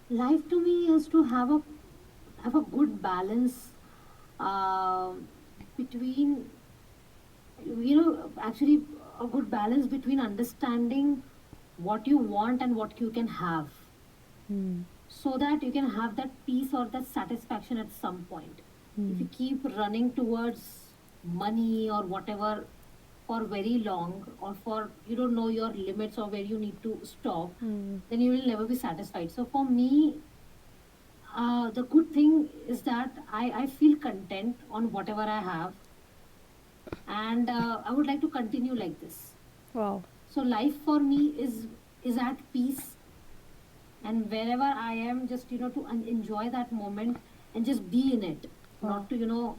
Life to me is to have a good balance uh, between, actually a good balance between understanding what you want and what you can have, so that you can have that peace or that satisfaction at some point. If you keep running towards money or whatever for very long, or for you don't know your limits or where you need to stop, then you will never be satisfied. So for me, the good thing is that I feel content on whatever I have, and I would like to continue like this. Wow. So life for me is at peace, and wherever I am, just to enjoy that moment and just be in it, not to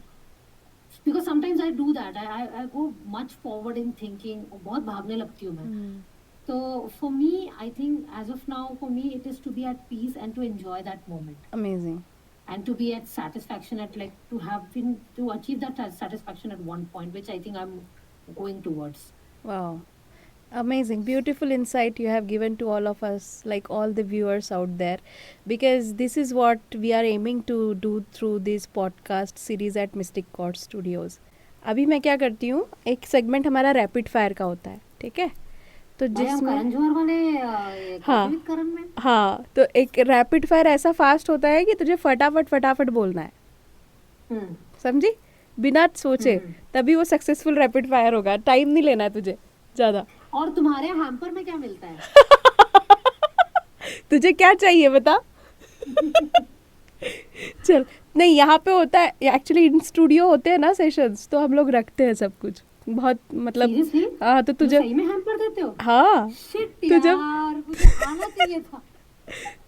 because sometimes I do that. I go much forward in thinking. बहुत भागने लगती हूँ मैं. So for me, I think as of now, for me, it is to be at peace and to enjoy that moment, Amazing. and to be at satisfaction, at like to achieve that satisfaction at one point, which I think I'm going towards. Wow. Amazing. Beautiful insight you have given to all of us, like all the viewers out there, because this is what we are aiming to do through this podcast series at Mystic Chord Studios. अभी मैं क्या करती हूँ, एक segment हमारा rapid fire का होता है, ठीक है? तो भाई हम जिसमें करण जौहर वाले हाँ। कॉपी विद करण में. हाँ, तो एक रैपिड फायर ऐसा फास्ट होता है कि तुझे फटाफट बोलना है, हम्म. समझी? बिना सोचे, तभी वो सक्सेसफुल रैपिड फायर होगा. टाइम नहीं लेना है तुझे ज़्यादा. और तुम्हारे हैम्पर में क्या मिलता है? तुझे क्या चाहिए बता. चल, नहीं यहाँ पे होता है एक्चुअली, इन स्टूडियो होते हैं ना सेशंस, तो हम लोग रखते हैं सब कुछ बहुत, मतलब Seriously? हाँ. तो तुझे सही में हैम्पर देते हो? हाँ, Shit तो जब यार, मुझे आना चाहिए था.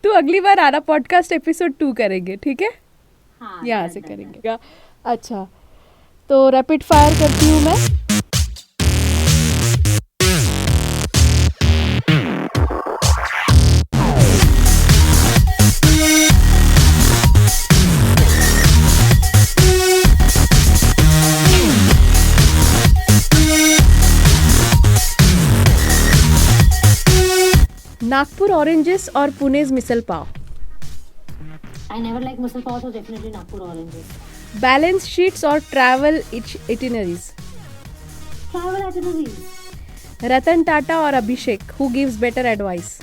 तू अगली बार आना, पॉडकास्ट एपिसोड 2 करेंगे, ठीक है? हाँ, यहाँ done, से done, करेंगे. अच्छा, तो रैपिड फायर करती हूँ मैं. नागपुर ऑरेंजेस और Pune's misal pav. I never like misal pav, so definitely Nagpur oranges. Balance sheets और travel itineraries. Travel itineraries. Ratan Tata और Abhishek, who gives better advice?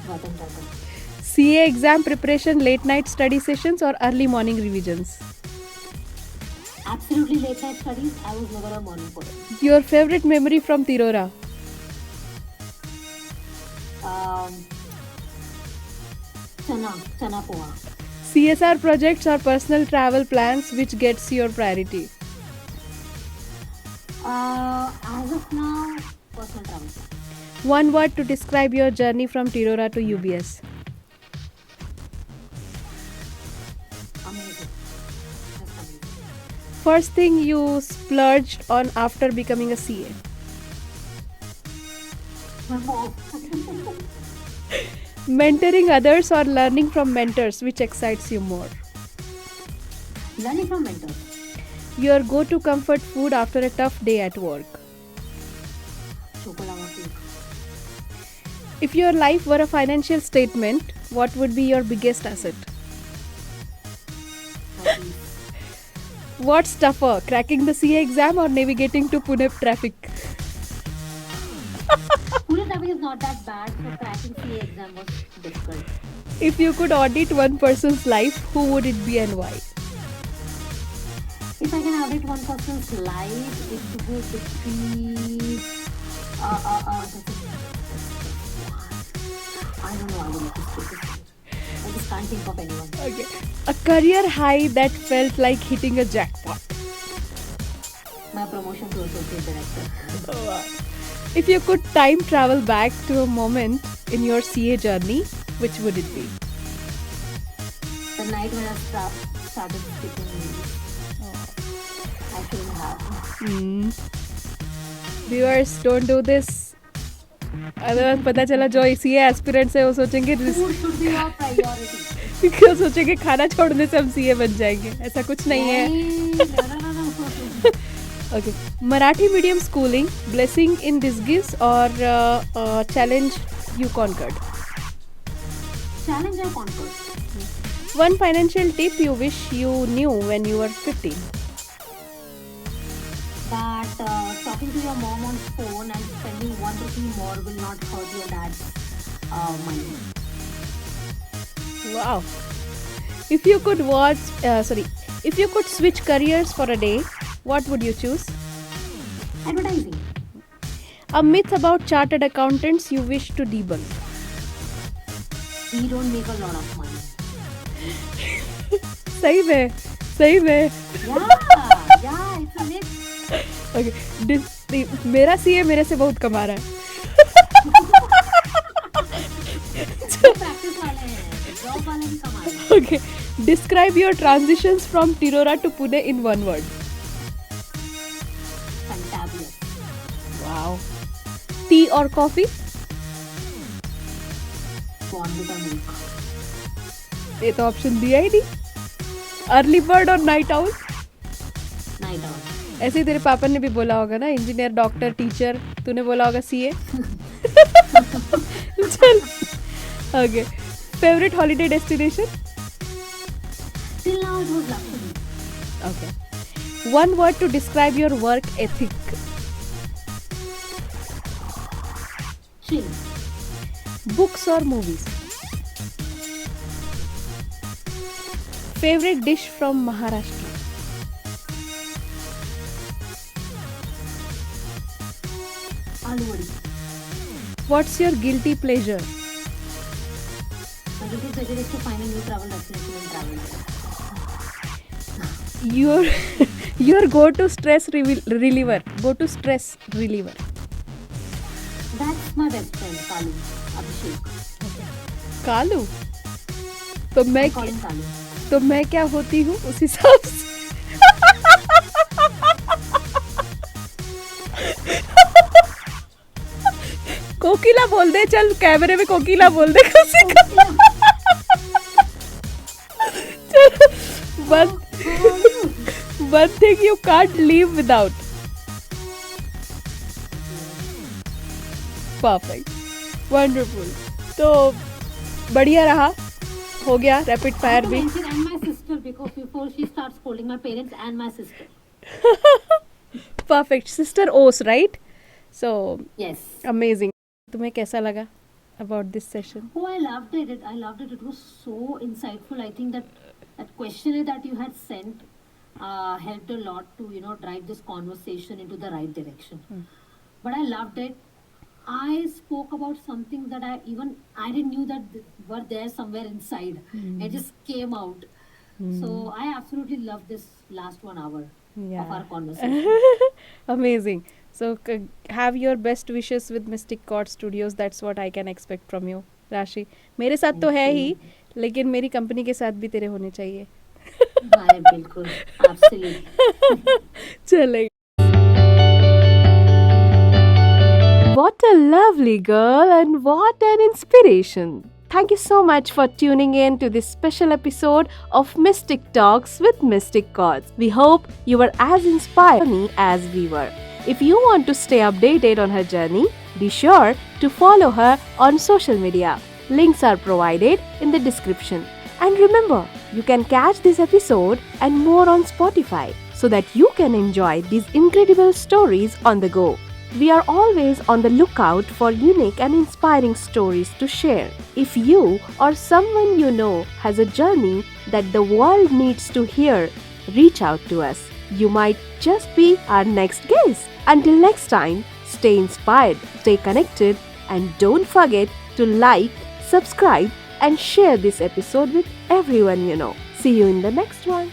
Ratan Tata. CA exam preparation, late night study sessions और early morning revisions. Absolutely late night studies. I was never a morning person. Your favourite memory from Tirora. Chana poha. CSR projects or personal travel plans, which gets your priority? As of now, personal travel. One word to describe your journey from Tirora to UBS. Amazing. Just amazing. First thing you splurged on after becoming a CA. My mom. Mentoring others or learning from mentors, which excites you more? Learning from mentors. Your go-to comfort food after a tough day at work. Chocolate cake. If your life were a financial statement, what would be your biggest asset? What's tougher, cracking the CA exam or navigating to Pune traffic? Pune traffic is not that bad, so cracking CA exam was difficult. If you could audit one person's life, who would it be and why? If I can audit one person's life, it would be. I don't know. I would like to speak it. I just can't think of anyone. Okay. A career high that felt like hitting a jackpot. My promotion to associate director. If you could time travel back to a moment in your CA journey, which would it be? The night when I started speaking English. I shouldn't have. Viewers, don't do this. Otherwise पता चला जो CA aspirants है वो सोचेंगे Food should be your priority. क्यों सोचेंगे खाना छोड़ने से हम CA बन जाएंगे. ऐसा कुछ नहीं है. No. Okay. Marathi medium schooling, blessing in disguise or challenge you conquered? challenge I conquered. One financial tip you wish you knew when you were 15. That talking to your mom on phone and spending 1 rupee more will not hurt your dad's money. Wow. If you could if you could switch careers for a day, what would you choose? Advertising. A myth about chartered accountants you wish to debunk. We don't make a lot of money. सही में Yeah, it's a myth. Okay. मेरा CA मेरे से बहुत कमा रहा है. Practice वाले हैं, job वाले भी कमा रहे हैं. Okay. Describe your transitions from Tirora to Pune in one word. Fantabulous. Wow. Tea or coffee? Born with a milk. ये तो ऑप्शन दिया ही नहीं. अर्ली बर्ड और नाइट आउल? Night owl. ऐसे ही तेरे पापा ने भी बोला होगा ना, इंजीनियर, डॉक्टर, टीचर. तूने बोला होगा सीए. चल. Okay. Favourite holiday destination? Till now it was luxury. Okay. One word to describe your work ethic. Chill. Books or movies? Favorite dish from Maharashtra? Aloo vadi. What's your guilty pleasure? My guilty pleasure is to find a new travel destination and travel. Your go-to stress reliever. Go-to stress reliever. That's my best friend, Kalu, Abhishek. Kalu. तो I मैं call him Kalu. तो मैं क्या होती हूँ उस हिसाब से. कोकिला बोल दे. चल कैमरे में कोकिला बोल दे. One thing you can't live without. Perfect. Wonderful. तो बढ़िया रहा. हो गया रैपिड फायर भी. And my sister, because before she starts scolding my parents and my sister. Perfect. Sister O's, right? So Yes. amazing. तुम्हें कैसा लगा about this session? Oh, I loved it. I loved it. It was so insightful. I think that questionnaire that you had sent helped a lot to drive this conversation into the right direction. But I loved it. I spoke about something that I didn't knew that were there somewhere inside. It just came out. So I absolutely loved this last 1 hour of our conversation. Amazing. So have your best wishes with Mystic Chord Studios. That's what I can expect from you, Rashi. मेरे साथ तो है ही, लेकिन मेरी company के साथ भी तेरे होने चाहिए. Bye, बिल्कुल, absolutely. चलेगा. What a lovely girl and what an inspiration. Thank you so much for tuning in to this special episode of Mystic Talks with Mystic Chords. We hope you were as inspired as we were. If you want to stay updated on her journey, be sure to follow her on social media. Links are provided in the description. And remember, you can catch this episode and more on Spotify so that you can enjoy these incredible stories on the go. We are always on the lookout for unique and inspiring stories to share. If you or someone you know has a journey that the world needs to hear, reach out to us. You might just be our next guest. Until next time, stay inspired, stay connected, and don't forget to like, subscribe, and share this episode with everyone you know. See you in the next one.